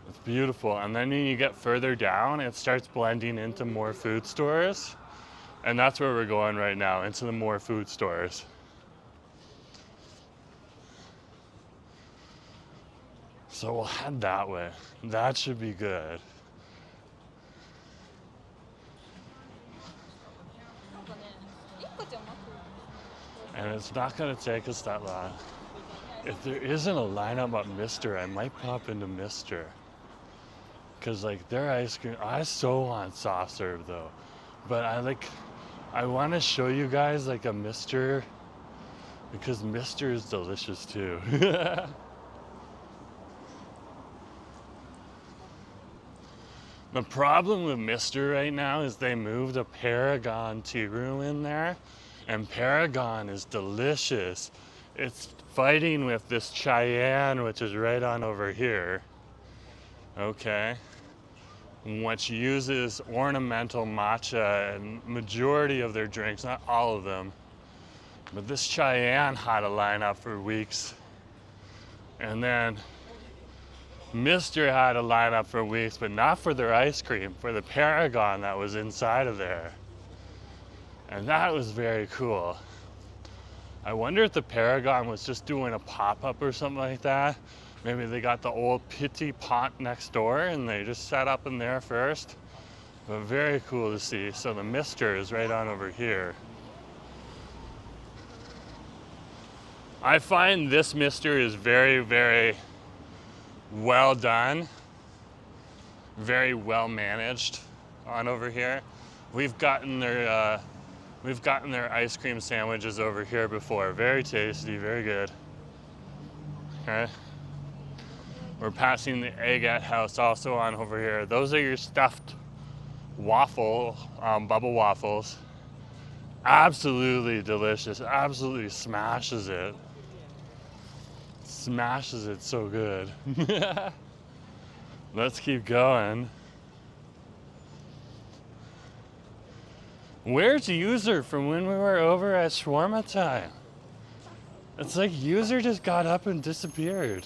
It's beautiful. And then when you get further down, it starts blending into more food stores. And that's where we're going right now, into the more food stores. So we'll head that way. That should be good. And it's not gonna take us that long. If there isn't a lineup at Mister, I might pop into Mister. Cause like their ice cream, I so want soft serve though. But I wanna show you guys like a Mister, because Mister is delicious too. The problem with Mister right now is they moved a Paragon tea room in there, and Paragon is delicious. It's fighting with this Cheyenne, which is right on over here, okay, which uses ornamental matcha in majority of their drinks, not all of them. But this Cheyenne had a lineup for weeks, and then Mister had a lineup for weeks, but not for their ice cream, for the Paragon that was inside of there. And that was very cool. I wonder if the Paragon was just doing a pop-up or something like that. Maybe they got the old Pity Pot next door and they just set up in there first. But very cool to see. So the Mister is right on over here. I find this Mister is very, very well done, very well managed on over here. We've gotten their We've gotten their ice cream sandwiches over here before. Very tasty, very good. Okay. We're passing the Agate House also on over here. Those are your stuffed waffle, bubble waffles. Absolutely delicious. Absolutely smashes it. Smashes it so good. Let's keep going. Where's User from when we were over at Shawarma time? It's like User just got up and disappeared.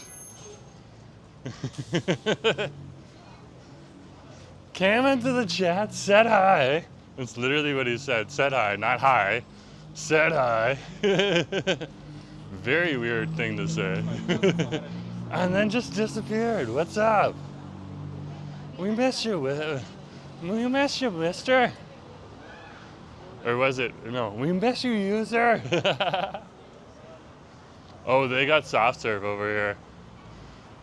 Came into the chat, said hi. That's literally what he said. Said hi, not hi. Said hi. Very weird thing to say. And then just disappeared. What's up? We miss you. We miss you, mister. Or was it? No, we miss you, User. Oh, they got soft serve over here.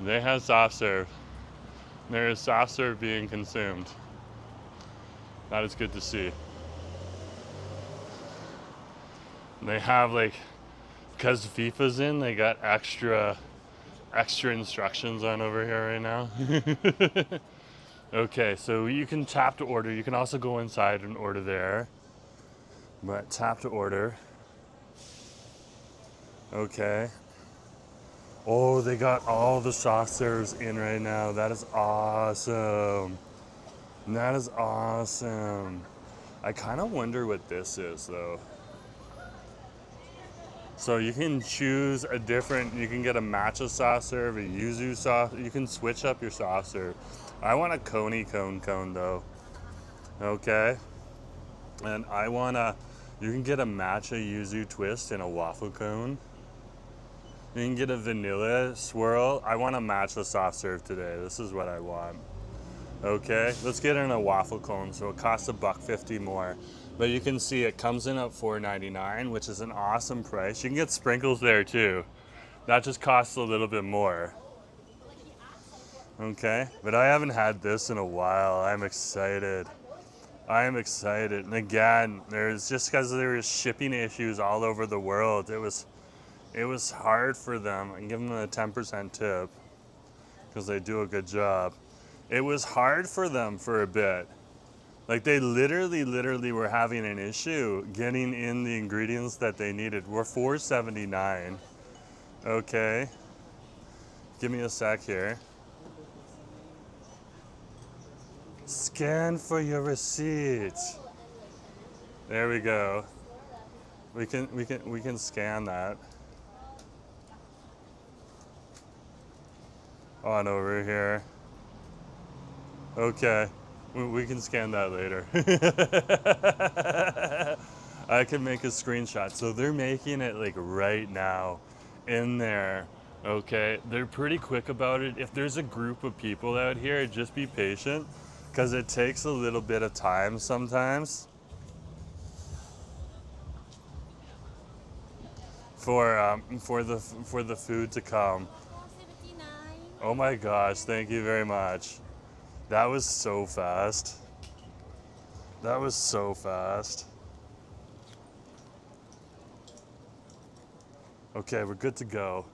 They have soft serve. There is soft serve being consumed. That is good to see. They have like, because FIFA's in, they got extra instructions on over here right now. Okay, so you can tap to order. You can also go inside and order there. But tap to order. Okay. Oh, they got all the soft serves in right now. That is awesome. That is awesome. I kind of wonder what this is though. So you can choose a different, you can get a matcha soft serve, a yuzu soft, you can switch up your soft serve. I want a coney cone though. Okay. And I want you can get a matcha yuzu twist in a waffle cone. You can get a vanilla swirl. I want a matcha soft serve today. This is what I want. Okay, let's get in a waffle cone. So it costs $1.50 more. But you can see it comes in at $4.99, which is an awesome price. You can get sprinkles there too. That just costs a little bit more. Okay, but I haven't had this in a while. I'm excited. I am excited. And again, there's just because there was shipping issues all over the world, it was hard for them. I give them a 10% tip because they do a good job. It was hard for them for a bit. Like they literally were having an issue getting in the ingredients that they needed. We're $4.79. Okay. Give me a sec here. Scan for your receipt. There we go. We can scan that. On over here. Okay. We can scan that later. I can make a screenshot. So they're making it like right now in there. Okay. They're pretty quick about it. If there's a group of people out here, just be patient because it takes a little bit of time sometimes for the food to come. Oh my gosh, thank you very much. That was so fast. That was so fast. Okay, we're good to go.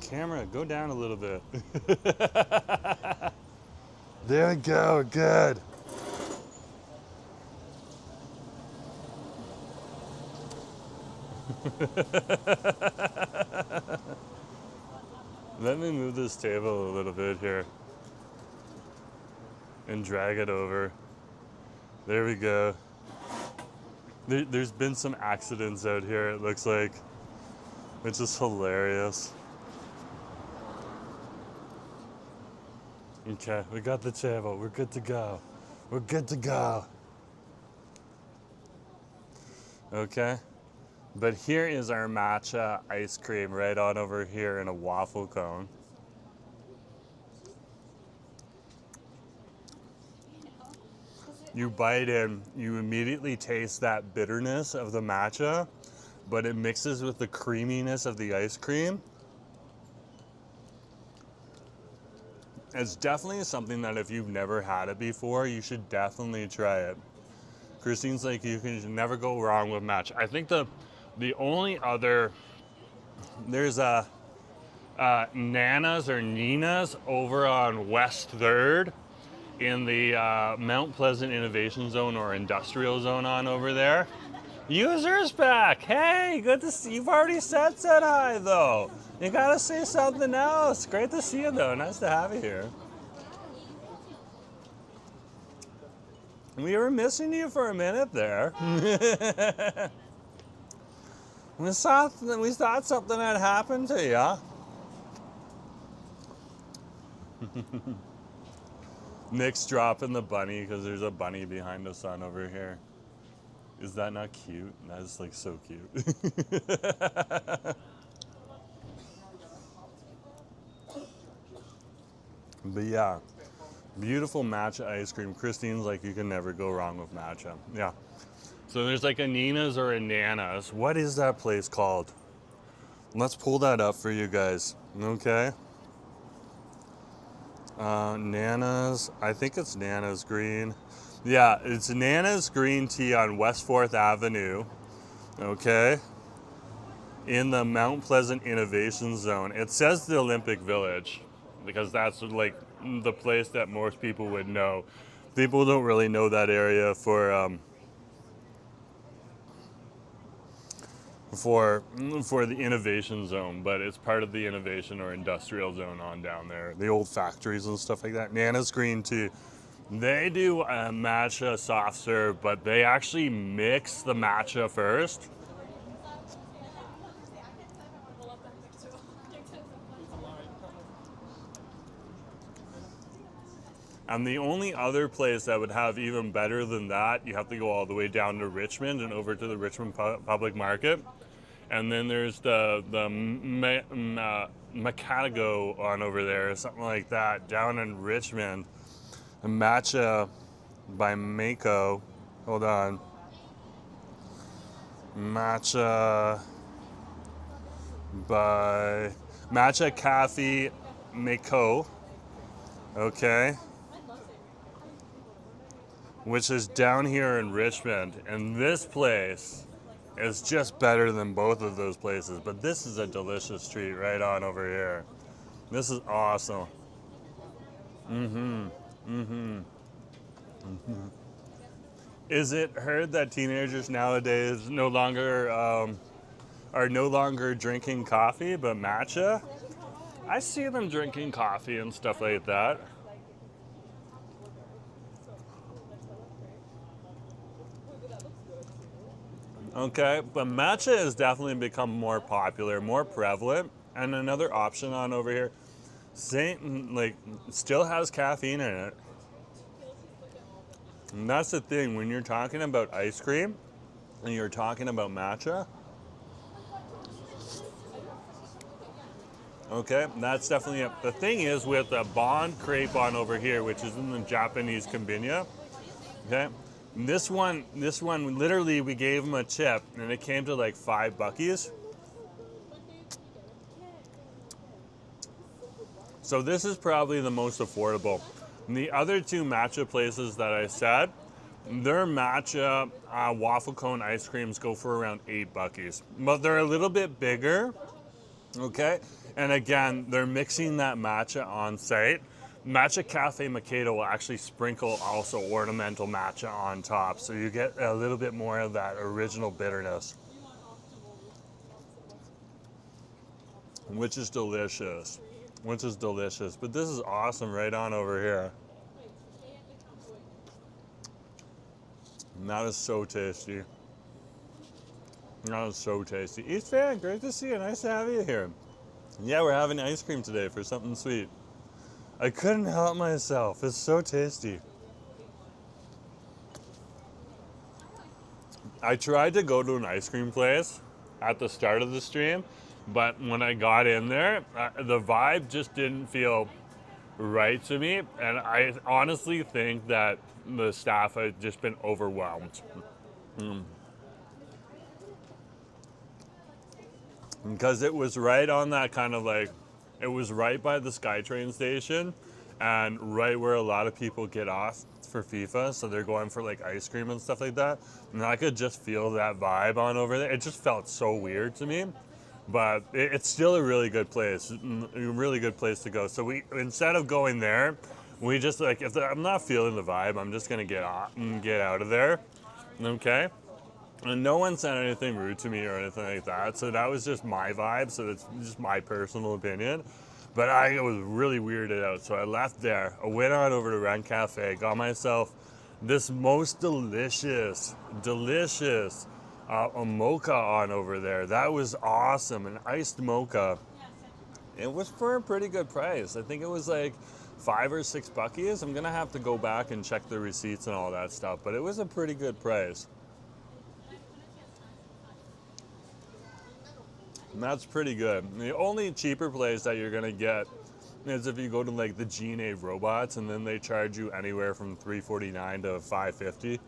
Camera, go down a little bit. There we go, good. Let me move this table a little bit here and drag it over. There we go. There's been some accidents out here, it looks like, which is hilarious. Okay, we got the table. We're good to go. We're good to go. Okay. But here is our matcha ice cream right on over here in a waffle cone. You bite in, you immediately taste that bitterness of the matcha, but it mixes with the creaminess of the ice cream. it's definitely something that if you've never had it before, you should definitely try it. Christine's like, you can never go wrong with matcha. I think the only other, there's a Nana's or Nina's over on West 3rd in the Mount Pleasant Innovation Zone or Industrial Zone on over there. User's back. Hey, good to see. You've already said hi though. You gotta say something else. Great to see you though. Nice to have you here. We were missing you for a minute there. we thought something had happened to you. Nick's dropping the bunny because there's a bunny behind the sun over here. Is that not cute? That is like so cute. But yeah, beautiful matcha ice cream. Christine's like, you can never go wrong with matcha. Yeah. So there's like a Nina's or a Nana's. What is that place called? Let's pull that up for you guys. Okay. Nana's, I think it's Nana's Green. Yeah, it's Nana's Green Tea on West 4th Avenue, okay, in the Mount Pleasant Innovation Zone. It says the Olympic Village, because that's like the place that most people would know. People don't really know that area for the Innovation Zone, but it's part of the Innovation or Industrial Zone on down there. The old factories and stuff like that. Nana's Green Tea. They do a matcha soft serve, but they actually mix the matcha first. And the only other place that would have even better than that, you have to go all the way down to Richmond and over to the Richmond Public Market. And then there's the Macatago on over there, something like that, down in Richmond. A Matcha by Mako. Hold on. Matcha by Matcha Cafe Mako. Okay. Which is down here in Richmond. And this place is just better than both of those places. But this is a delicious treat right on over here. This is awesome. Is it heard that teenagers nowadays are no longer drinking coffee but matcha? I see them drinking coffee and stuff like that. Okay, but matcha has definitely become more popular, more prevalent, and another option on over here. Still has caffeine in it. And that's the thing, when you're talking about ice cream and you're talking about matcha, okay, that's definitely it. The thing is with a Bond Crepe on over here, which is in the Japanese Konbinya, okay, this one, literally we gave him a tip and it came to like $5. So this is probably the most affordable. And the other two matcha places that I said, their matcha waffle cone ice creams go for around $8. But they're a little bit bigger, okay? And again, they're mixing that matcha on site. Matcha Cafe Mikado will actually sprinkle also ornamental matcha on top, so you get a little bit more of that original bitterness, which is delicious. But this is awesome right on over here. And that is so tasty. East Van, great to see you. Nice to have you here. Yeah, we're having ice cream today for something sweet. I couldn't help myself. It's so tasty. I tried to go to an ice cream place at the start of the stream, but when I got in there, the vibe just didn't feel right to me. And I honestly think that the staff had just been overwhelmed. Because it was right on that kind of like, it was right by the SkyTrain station, and right where a lot of people get off for FIFA, so they're going for like ice cream and stuff like that. And I could just feel that vibe on over there. It just felt so weird to me, but it's still a really good place, a really good place to go. So we, instead of going there, we just like, if I'm not feeling the vibe, I'm just gonna get out of there, okay? And no one said anything rude to me or anything like that, so that was just my vibe, so it's just my personal opinion. But I was really weirded out, so I left there. I went on over to Wren Cafe, got myself this most delicious a mocha on over there. That was awesome, an iced mocha. It was for a pretty good price. I think it was like $5 or $6. I'm gonna have to go back and check the receipts and all that stuff, but it was a pretty good price. And that's pretty good. The only cheaper place that you're gonna get is if you go to like the G&A Robots, and then they charge you anywhere from $3.49 to $5.50.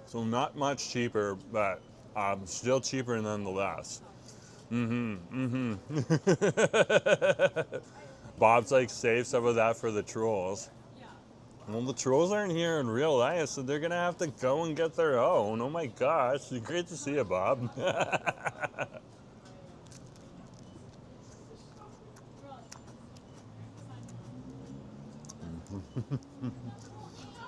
So not much cheaper, but still cheaper nonetheless. Bob's like, save some of that for the trolls. Well, the trolls aren't here in real life, so they're gonna have to go and get their own. Oh my gosh, great to see you, Bob.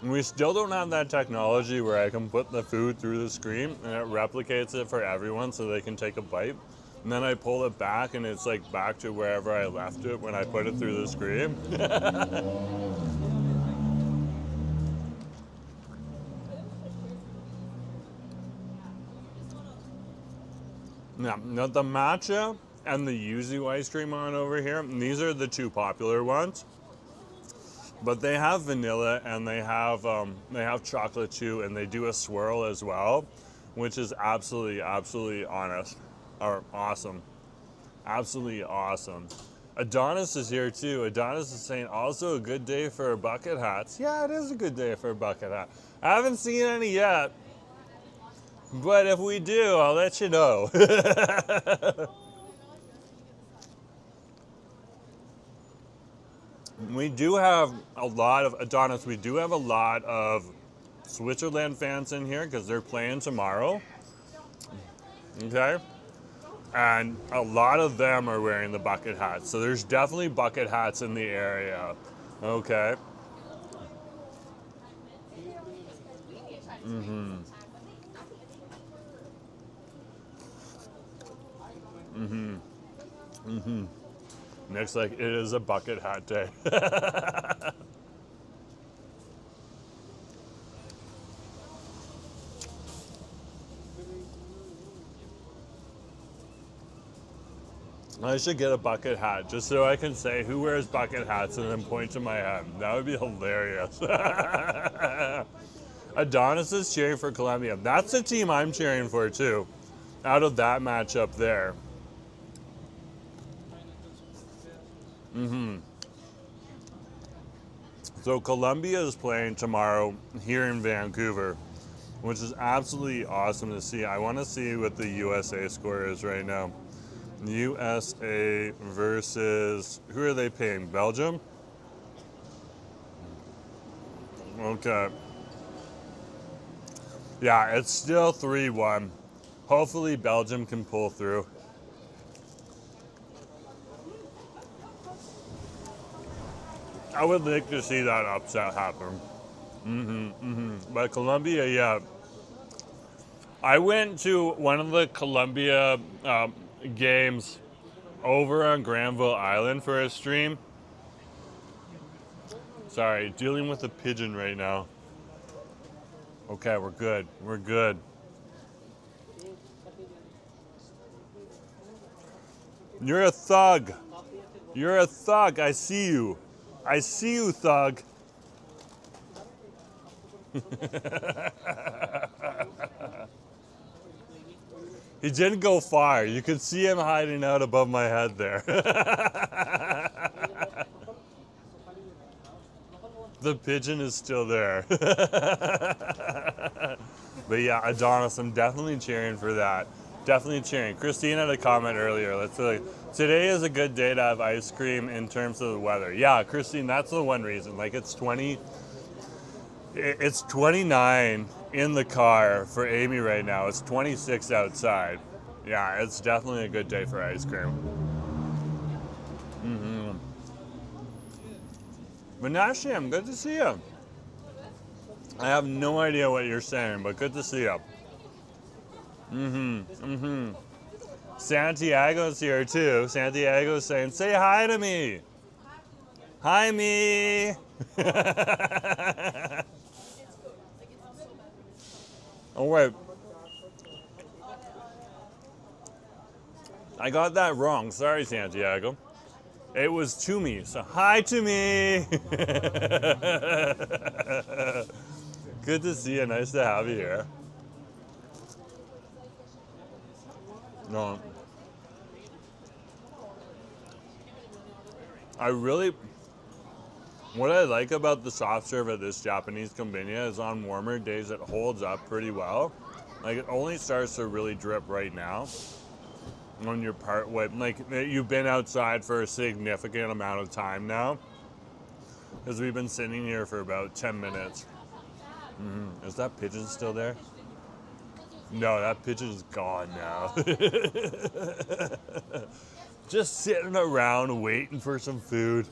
We still don't have that technology where I can put the food through the screen and it replicates it for everyone so they can take a bite. And then I pull it back and it's like back to wherever I left it when I put it through the screen. Yeah, now the matcha and the yuzu ice cream on over here, these are the two popular ones. But they have vanilla and they have chocolate too, and they do a swirl as well, which is absolutely awesome. Absolutely awesome. Adonis is here too. Adonis is saying also a good day for bucket hats. Yeah, it is a good day for a bucket hat. I haven't seen any yet, but if we do, I'll let you know. We do have a lot of, Adonis, we do have a lot of Switzerland fans in here because they're playing tomorrow. Okay? And a lot of them are wearing the bucket hats. So there's definitely bucket hats in the area. Okay? Looks like it is a bucket hat day. I should get a bucket hat just so I can say who wears bucket hats and then point to my head. That would be hilarious. Adonis is cheering for Colombia. That's the team I'm cheering for too, out of that matchup there. So Colombia is playing tomorrow here in Vancouver, which is absolutely awesome to see. I want to see what the USA score is right now. USA versus, who are they playing? Belgium? Okay. Yeah, it's still 3-1. Hopefully Belgium can pull through. I would like to see that upset happen. But Colombia, yeah. I went to one of the Colombia games over on Granville Island for a stream. Sorry, dealing with a pigeon right now. Okay, we're good. We're good. You're a thug. You're a thug. I see you. I see you, thug. He didn't go far. You could see him hiding out above my head there. The pigeon is still there. But yeah, Adonis, I'm definitely cheering for that. Definitely cheering. Christine had a comment earlier. Today is a good day to have ice cream in terms of the weather. Yeah, Christine, that's the one reason. Like it's 29 in the car for Amy right now. It's 26 outside. Yeah, it's definitely a good day for ice cream. Menashem, good to see you. I have no idea what you're saying, but good to see you. Santiago's here too. Santiago's saying, say hi to me. Hi, me. Oh, wait. I got that wrong. Sorry, Santiago. It was to me, so hi to me. Good to see you. Nice to have you here. No. What I like about the soft serve at this Japanese konbinya is on warmer days it holds up pretty well. Like it only starts to really drip right now when you're like you've been outside for a significant amount of time now, because we've been sitting here for about 10 minutes. Is that pigeon still there? No, that pigeon's gone now. Just sitting around waiting for some food.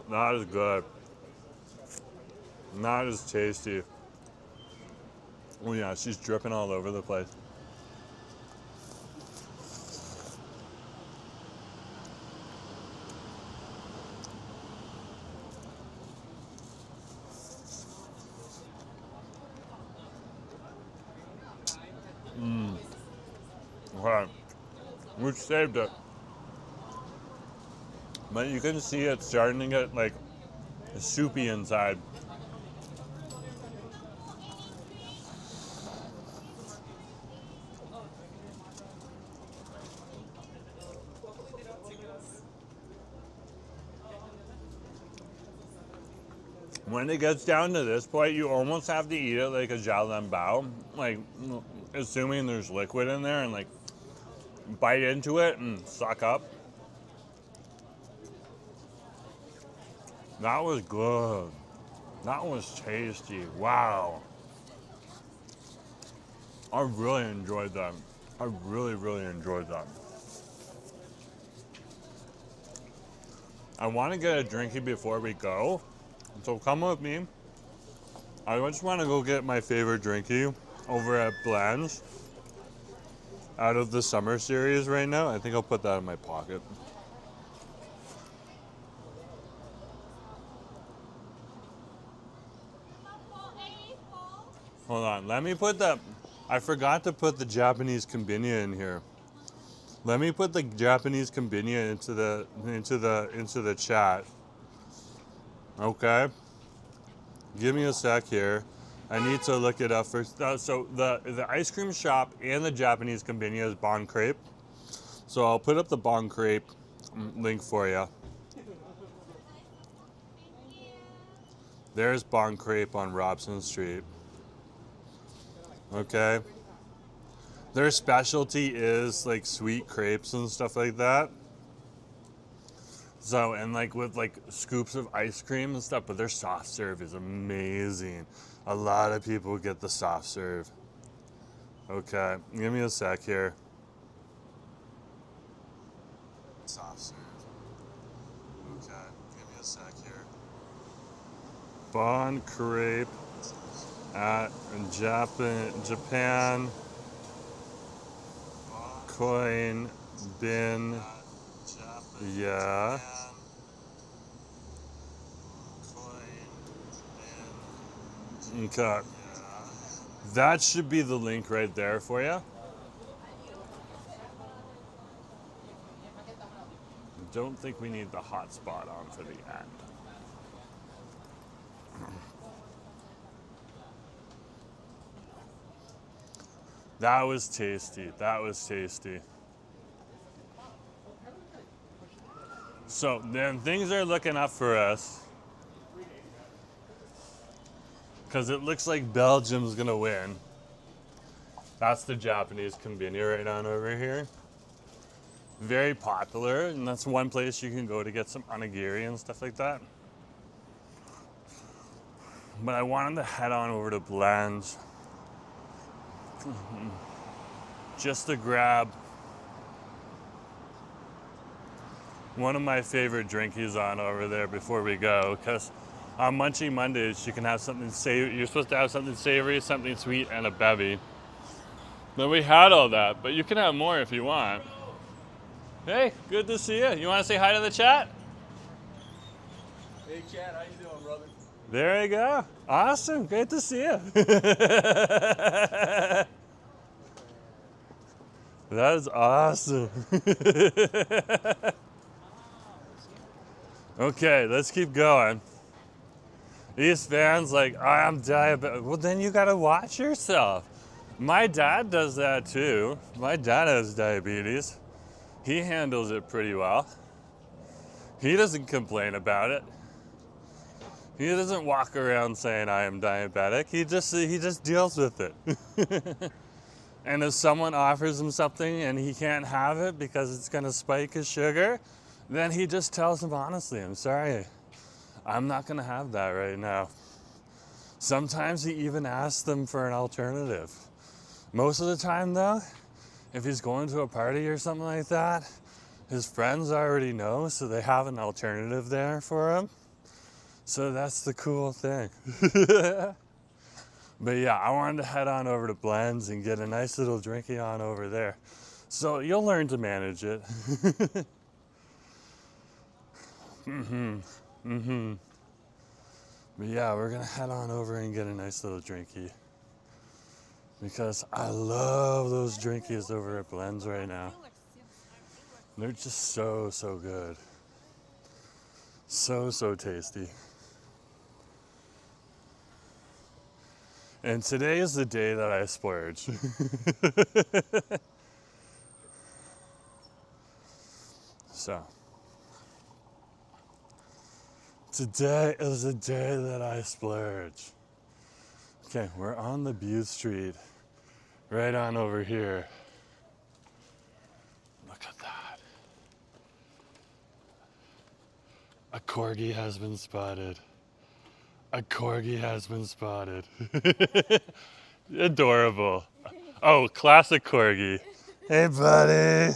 Not as good. Not as tasty. Oh yeah, she's dripping all over the place. Okay, we saved it. But you can see it's starting to get like soupy inside. When it gets down to this point, you almost have to eat it like a xiaolongbao, like assuming there's liquid in there, and like bite into it and suck up. That was good. That was tasty. Wow. I really enjoyed that. I really, really enjoyed that. I want to get a drinky before we go, so come with me. I just want to go get my favorite drinky over at Blenz out of the summer series right now. I think I'll put that in my pocket. Hold on, let me put that. I forgot to put the Japanese konbinya in here. Let me put the Japanese konbinya into the chat. Okay. Give me a sec here. I need to look it up first. So the ice cream shop and the Japanese konbinya is Bon Crepe. So I'll put up the Bon Crepe link for you. There's Bon Crepe on Robson Street. Okay. Their specialty is like sweet crepes and stuff like that. So, and like with like scoops of ice cream and stuff, but their soft serve is amazing. A lot of people get the soft serve. Okay, give me a sec here. Soft serve. Okay, give me a sec here. Bon Crepe at Japan Coin Bin. Yeah. Okay. That should be the link right there for you. Don't think we need the hotspot on for the end. That was tasty. That was tasty. So then things are looking up for us. because it looks like Belgium's gonna win. That's the Japanese konbini right on over here. Very popular, and that's one place you can go to get some onigiri and stuff like that. But I wanted to head on over to Blenz just to grab one of my favorite drinkies on over there before we go, because on Munchie Mondays you can have something savory. You're supposed to have something savory, something sweet, and a bevy. Then we had all that, but you can have more if you want. Hey, good to see you. You want to say hi to the chat? Hey Chad, how you doing, brother? There you go. Awesome. Great to see you. That is awesome. Okay, let's keep going. These fans like, I'm diabetic. Well, then you gotta watch yourself. My dad does that too. My dad has diabetes. He handles it pretty well. He doesn't complain about it. He doesn't walk around saying I am diabetic. He just deals with it. And if someone offers him something and he can't have it because it's gonna spike his sugar, then he just tells him honestly, I'm sorry, I'm not gonna have that right now. Sometimes he even asks them for an alternative. Most of the time though, if he's going to a party or something like that, his friends already know, so they have an alternative there for him. So that's the cool thing. But yeah, I wanted to head on over to Blenz and get a nice little drinky on over there. So you'll learn to manage it. But yeah, we're gonna head on over and get a nice little drinky, because I love those drinkies over at Blenz right now. They're just so good. So tasty. And today is the day that I splurge. So, today is the day that I splurge. Okay, we're on the Butte Street, right on over here. Look at that. A corgi has been spotted. A corgi has been spotted. Adorable. Oh, classic corgi. Hey, buddy.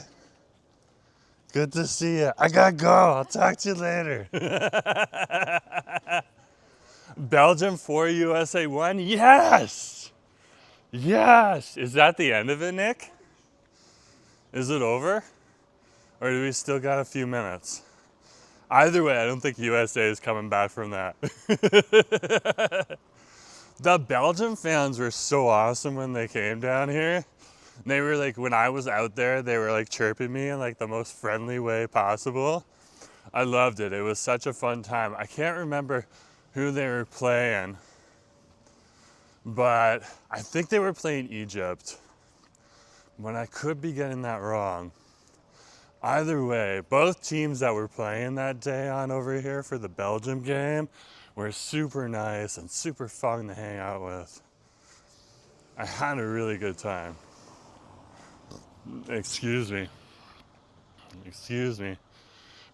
Good to see you. I gotta go. I'll talk to you later. Belgium 4, USA 1. Yes! Yes! Is that the end of it, Nick? Is it over? Or do we still got a few minutes? Either way, I don't think USA is coming back from that. The Belgium fans were so awesome when they came down here. They were like, when I was out there, they were like chirping me in like the most friendly way possible. I loved it. It was such a fun time. I can't remember who they were playing, but I think they were playing Egypt, but I could be getting that wrong. Either way, both teams that were playing that day on over here for the Belgium game were super nice and super fun to hang out with. I had a really good time. Excuse me.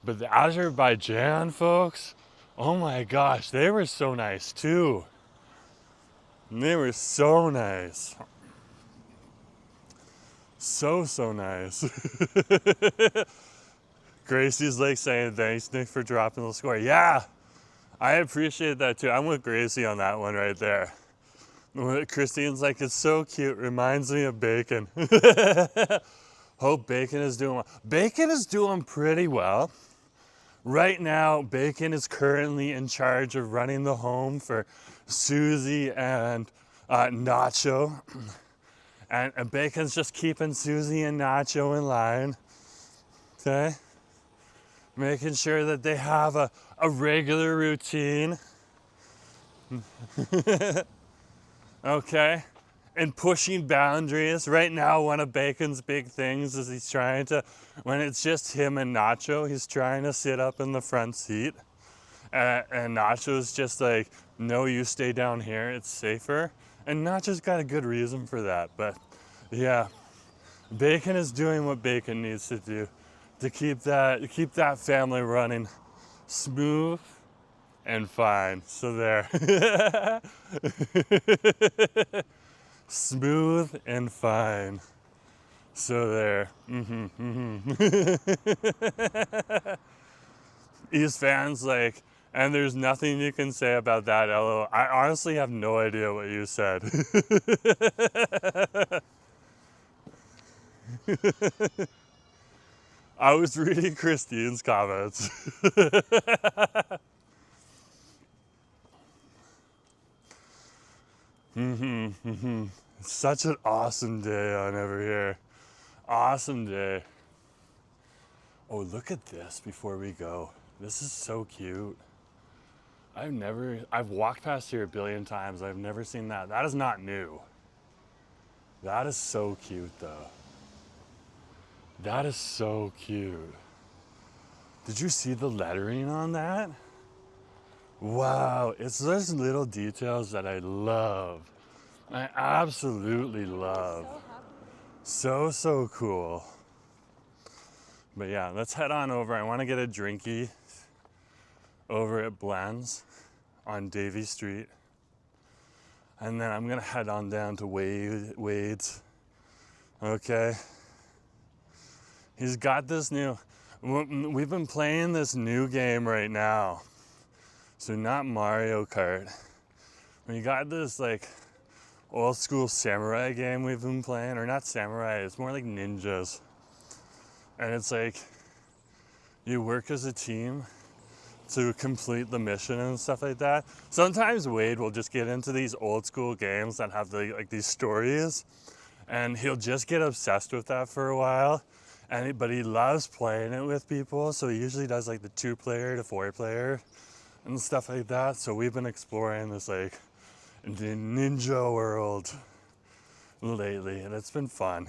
But the Azerbaijan folks, oh my gosh, they were so nice too. They were so nice. So nice. Gracie's like saying, thanks, Nick, for dropping the score. Yeah, I appreciate that too. I'm with Gracie on that one right there. Christine's like, it's so cute, reminds me of Bacon. Hope Bacon is doing well. Bacon is doing pretty well. Right now, Bacon is currently in charge of running the home for Susie and Nacho. And Bacon's just keeping Susie and Nacho in line, okay? Making sure that they have a regular routine. Okay? And pushing boundaries. Right now, one of Bacon's big things is he's trying to, when it's just him and Nacho, he's trying to sit up in the front seat. And Nacho's just like no, you stay down here, it's safer. And not just got a good reason for that, but yeah, Bacon is doing what Bacon needs to do to keep that family running smooth and fine. So there. Smooth and fine. So there. East fans like, and there's nothing you can say about that, LO. I honestly have no idea what you said. I was reading Christine's comments. It's such an awesome day on over here. Awesome day. Oh, look at this before we go. This is so cute. I've walked past here a billion times. I've never seen that. That is not new. That is so cute though. That is so cute. Did you see the lettering on that? Wow, it's those little details that I love. I absolutely love. So cool. But yeah, let's head on over. I want to get a drinky over at Blenz on Davie Street. And then I'm gonna head on down to Wade's. Okay. He's got this we've been playing this new game right now. So not Mario Kart. We got this like old school samurai game we've been playing, or not samurai, it's more like ninjas. And it's like, you work as a team to complete the mission and stuff like that. Sometimes Wade will just get into these old school games that have like these stories, and he'll just get obsessed with that for a while. But he loves playing it with people, so he usually does like the 2-player to 4-player and stuff like that. So we've been exploring this like the ninja world lately, and it's been fun.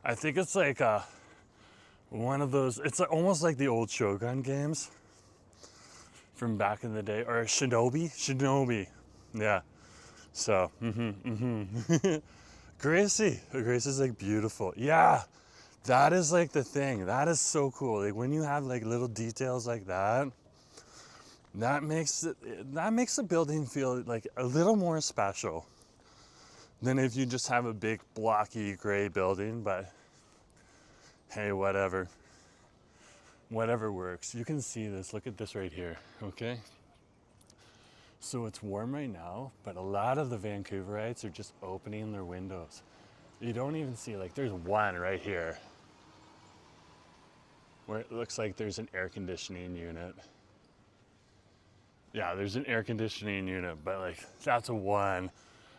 I think it's like one of those, it's almost like the old Shogun games from back in the day, or Shinobi, yeah. So, Gracie's like beautiful. Yeah, that is like the thing. That is so cool. Like when you have like little details like that, that makes the building feel like a little more special than if you just have a big blocky gray building. But hey, whatever works. You can see this. Look at this right here. Okay. So it's warm right now, but a lot of the Vancouverites are just opening their windows. You don't even see, like there's one right here where it looks like there's an air conditioning unit. Yeah, there's an air conditioning unit, but like that's a one.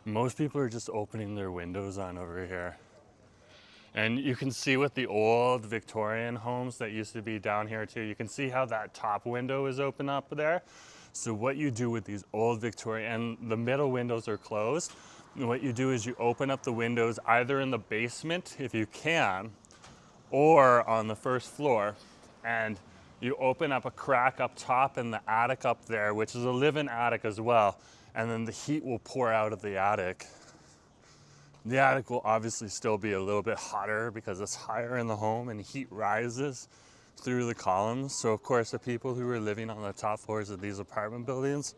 Most people are just opening their windows on over here. And you can see with the old Victorian homes that used to be down here too, you can see how that top window is open up there. So what you do with these old Victorian, and the middle windows are closed, and what you do is you open up the windows either in the basement, if you can, or on the first floor, and you open up a crack up top in the attic up there, which is a live-in attic as well, and then the heat will pour out of the attic. The attic will obviously still be a little bit hotter because it's higher in the home and heat rises through the columns. So of course the people who are living on the top floors of these apartment buildings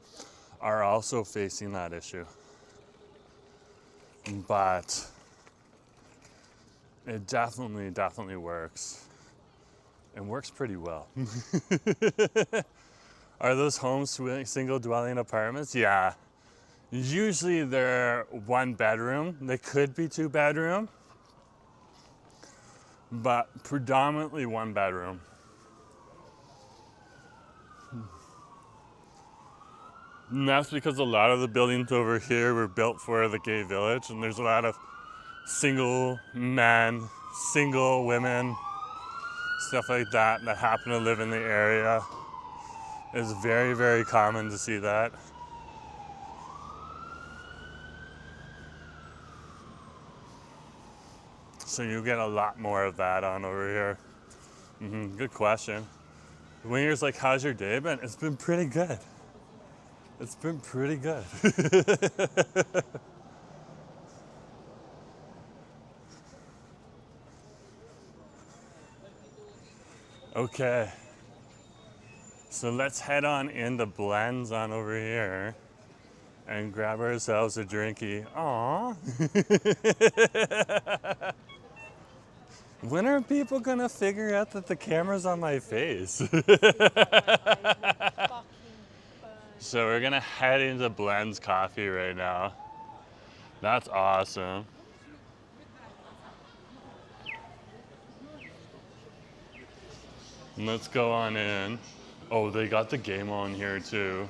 are also facing that issue. But it definitely works. And works pretty well. Are those homes single dwelling apartments? Yeah. Usually they're 1 bedroom. They could be 2 bedroom, but predominantly 1 bedroom. And that's because a lot of the buildings over here were built for the gay village, and there's a lot of single men, single women, stuff like that happen to live in the area. It's very common to see that. So you get a lot more of that on over here. Good question. Winger's like, how's your day been? It's been pretty good. It's been pretty good. Okay. So let's head on into Blenz on over here and grab ourselves a drinky. Aww. When are people gonna figure out that the camera's on my face? So we're gonna head into Blenz Coffee right now. That's awesome. Let's go on in. Oh, they got the game on here too.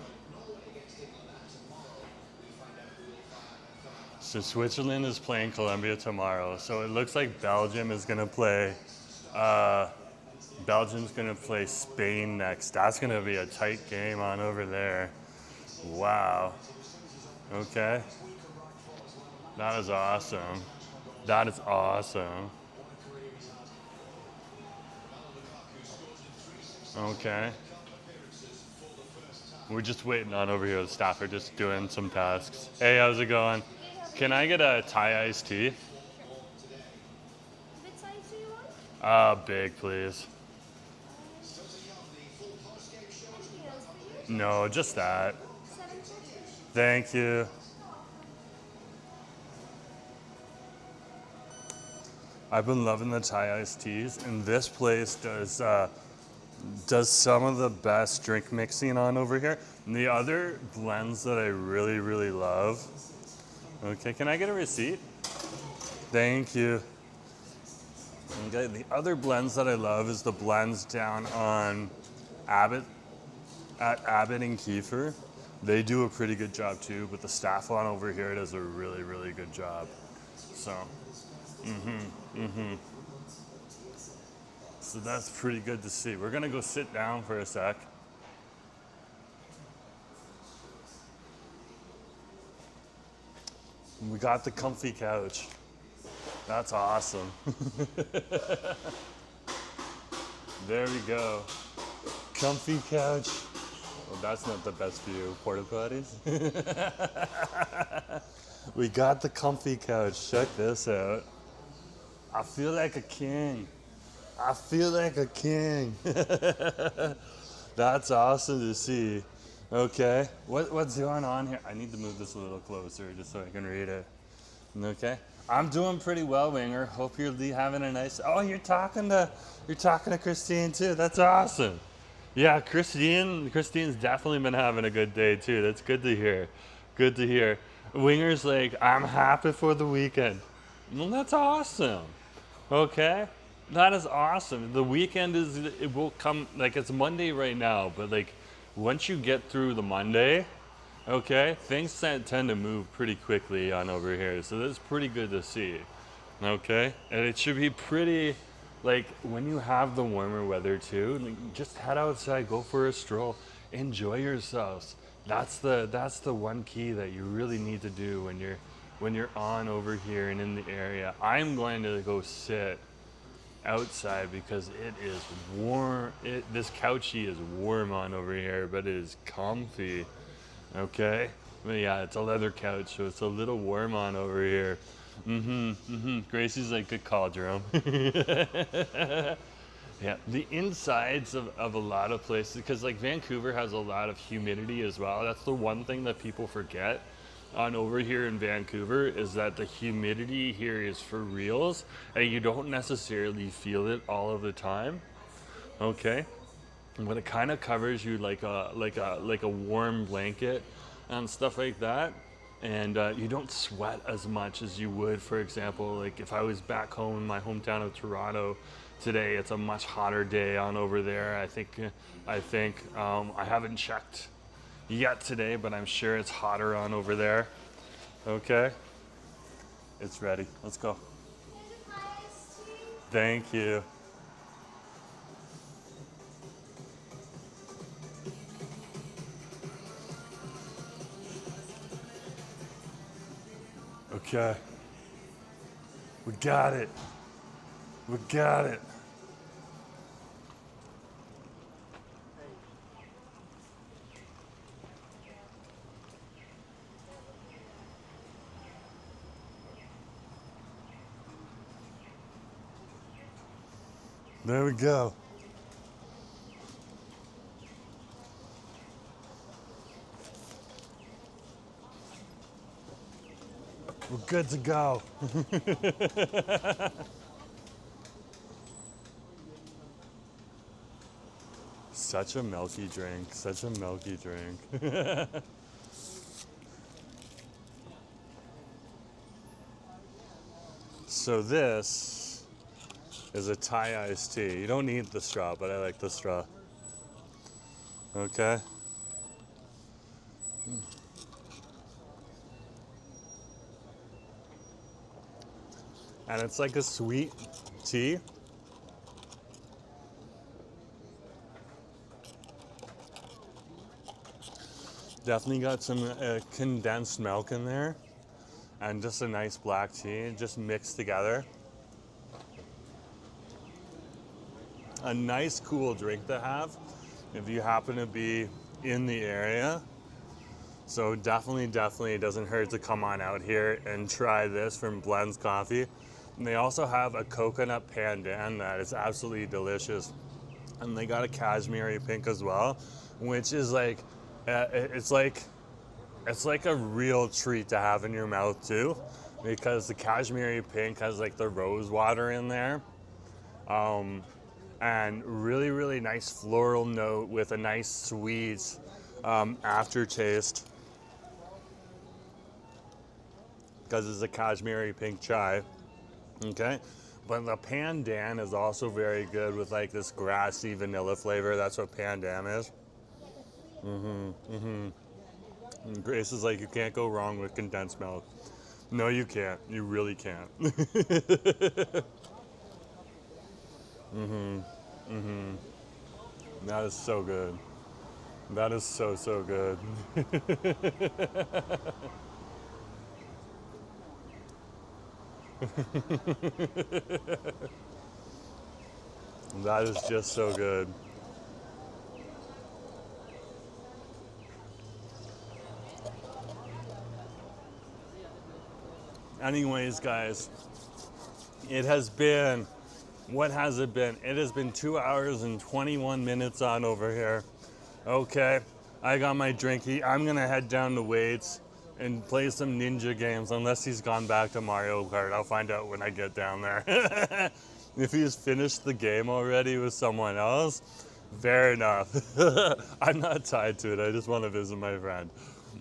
So Switzerland is playing Colombia tomorrow. So it looks like Belgium is gonna play. Belgium's gonna play Spain next. That's gonna be a tight game on over there. Wow. Okay. That is awesome. That is awesome. Okay. We're just waiting on over here. The staff are just doing some tasks. Hey, how's it going? Can I get a Thai iced tea? Which size do you want? Big, please. Anything else for you? No, just that. 750. Thank you. I've been loving the Thai iced teas, and this place does some of the best drink mixing on over here. And the other blends that I really, really love. Okay, can I get a receipt? Thank you. Okay, the other blends that I love is the blends down on Abbott, at Abbott and Kiefer. They do a pretty good job too, but the staff on over here does a really, really good job. So, So that's pretty good to see. We're gonna go sit down for a sec. We got the comfy couch. That's awesome. There we go. Comfy couch. Well, that's not the best view, porta potties. We got the comfy couch. Check this out. I feel like a king. I feel like a king. That's awesome to see. Okay, what's going on here? I need to move this a little closer just so I can read it. Okay, I'm doing pretty well, Winger. Hope you're having a nice. Oh, you're talking to Christine too. That's awesome. Yeah, Christine's definitely been having a good day too. That's good to hear. Good to hear. Winger's like, I'm happy for the weekend. Well, that's awesome. Okay. That is awesome. The weekend it will come, like it's Monday right now, but like once you get through the Monday, okay, things tend to move pretty quickly on over here. So that's pretty good to see. Okay. And it should be pretty, like when you have the warmer weather too, like, just head outside, go for a stroll, enjoy yourselves. That's the one key that you really need to do when you're on over here and in the area. I'm going to go sit outside because it is warm. This couchy is warm on over here, but it is comfy. Okay, but yeah, it's a leather couch, so it's a little warm on over here. Gracie's like, good call, Jerome. Yeah, the insides of a lot of places, because like Vancouver has a lot of humidity as well. That's the one thing that people forget on over here in Vancouver, is that the humidity here is for reals, and you don't necessarily feel it all of the time. Okay, but it kind of covers you like a warm blanket and stuff like that, and you don't sweat as much as you would, for example, like if I was back home in my hometown of Toronto today. It's a much hotter day on over there. I think I haven't checked yet today, but I'm sure it's hotter on over there. Okay, it's ready. Let's go. Thank you. Okay, we got it. We got it. There we go. We're good to go. Such a milky drink, such a milky drink. So this is a Thai iced tea. You don't need the straw, but I like the straw. Okay. And it's like a sweet tea. Definitely got some condensed milk in there and just a nice black tea just mixed together. A nice cool drink to have if you happen to be in the area. So definitely it doesn't hurt to come on out here and try this from Blenz Coffee. And they also have a coconut pandan that is absolutely delicious. And they got a cashmere pink as well, which is like, it's like a real treat to have in your mouth too, because the cashmere pink has like the rose water in there. And really nice floral note with a nice sweet aftertaste, because it's a cashmere pink chai. Okay, but the pandan is also very good with like this grassy vanilla flavor. That's what pandan is. And Grace is like, you can't go wrong with condensed milk. No, you can't. You really can't. That is so good. That is so good. That is just so good. Anyways, guys, it has been, what has it been? It has been 2 hours and 21 minutes on over here. Okay, I got my drinky. I'm gonna head down to Wade's and play some ninja games, unless he's gone back to Mario Kart. I'll find out when I get down there. If he's finished the game already with someone else, fair enough. I'm not tied to it. I just want to visit my friend.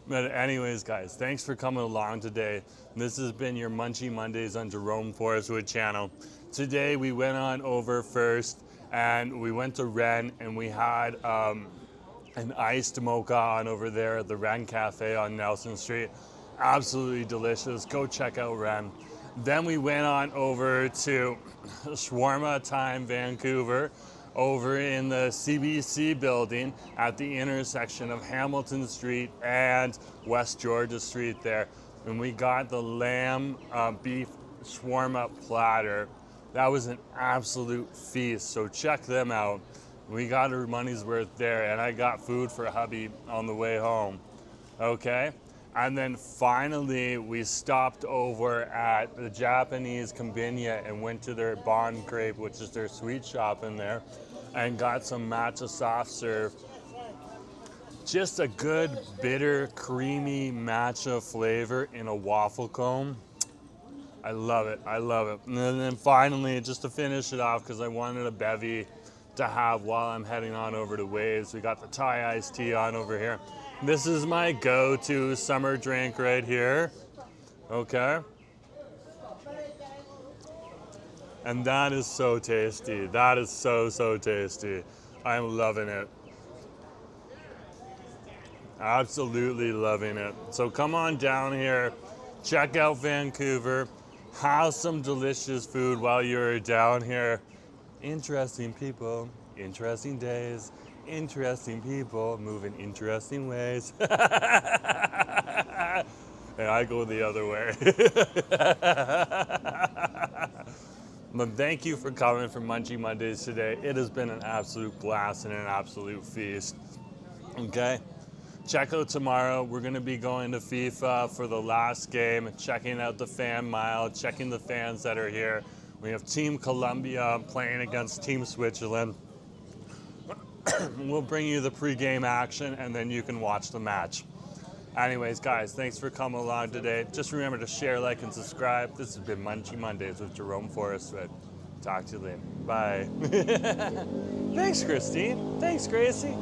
But anyways, guys, thanks for coming along today. This has been your Munchie Mondays on Jerome Forestwood channel. Today we went on over first and we went to Wren and we had an iced mocha on over there at the Wren Cafe on Nelson Street. Absolutely delicious. Go check out Wren. Then we went on over to Shawarma Time Vancouver over in the CBC building at the intersection of Hamilton Street and West Georgia Street there. And we got the lamb beef shawarma platter. That was an absolute feast, so check them out. We got our money's worth there, and I got food for hubby on the way home, okay? And then finally, we stopped over at the Japanese convenience and went to their Bond Crepe, which is their sweet shop in there, and got some matcha soft serve. Just a good, bitter, creamy matcha flavor in a waffle cone. I love it, I love it. And then finally, just to finish it off, because I wanted a bevy to have while I'm heading on over to Waves, we got the Thai iced tea on over here. This is my go-to summer drink right here, okay? And that is so tasty. That is so tasty. I'm loving it. Absolutely loving it. So come on down here, check out Vancouver, have some delicious food while you're down here. Interesting people, interesting days, interesting people, moving interesting ways. And I go the other way. But thank you for coming for Munchie Mondays today. It has been an absolute blast and an absolute feast. Okay? Check out tomorrow. We're going to be going to FIFA for the last game, checking out the fan mile, checking the fans that are here. We have Team Colombia playing against Team Switzerland. We'll bring you the pregame action, and then you can watch the match. Anyways, guys, thanks for coming along today. Just remember to share, like, and subscribe. This has been Munchie Mondays with Jerome Forestwood. Talk to you later. Bye. Thanks, Christine. Thanks, Gracie.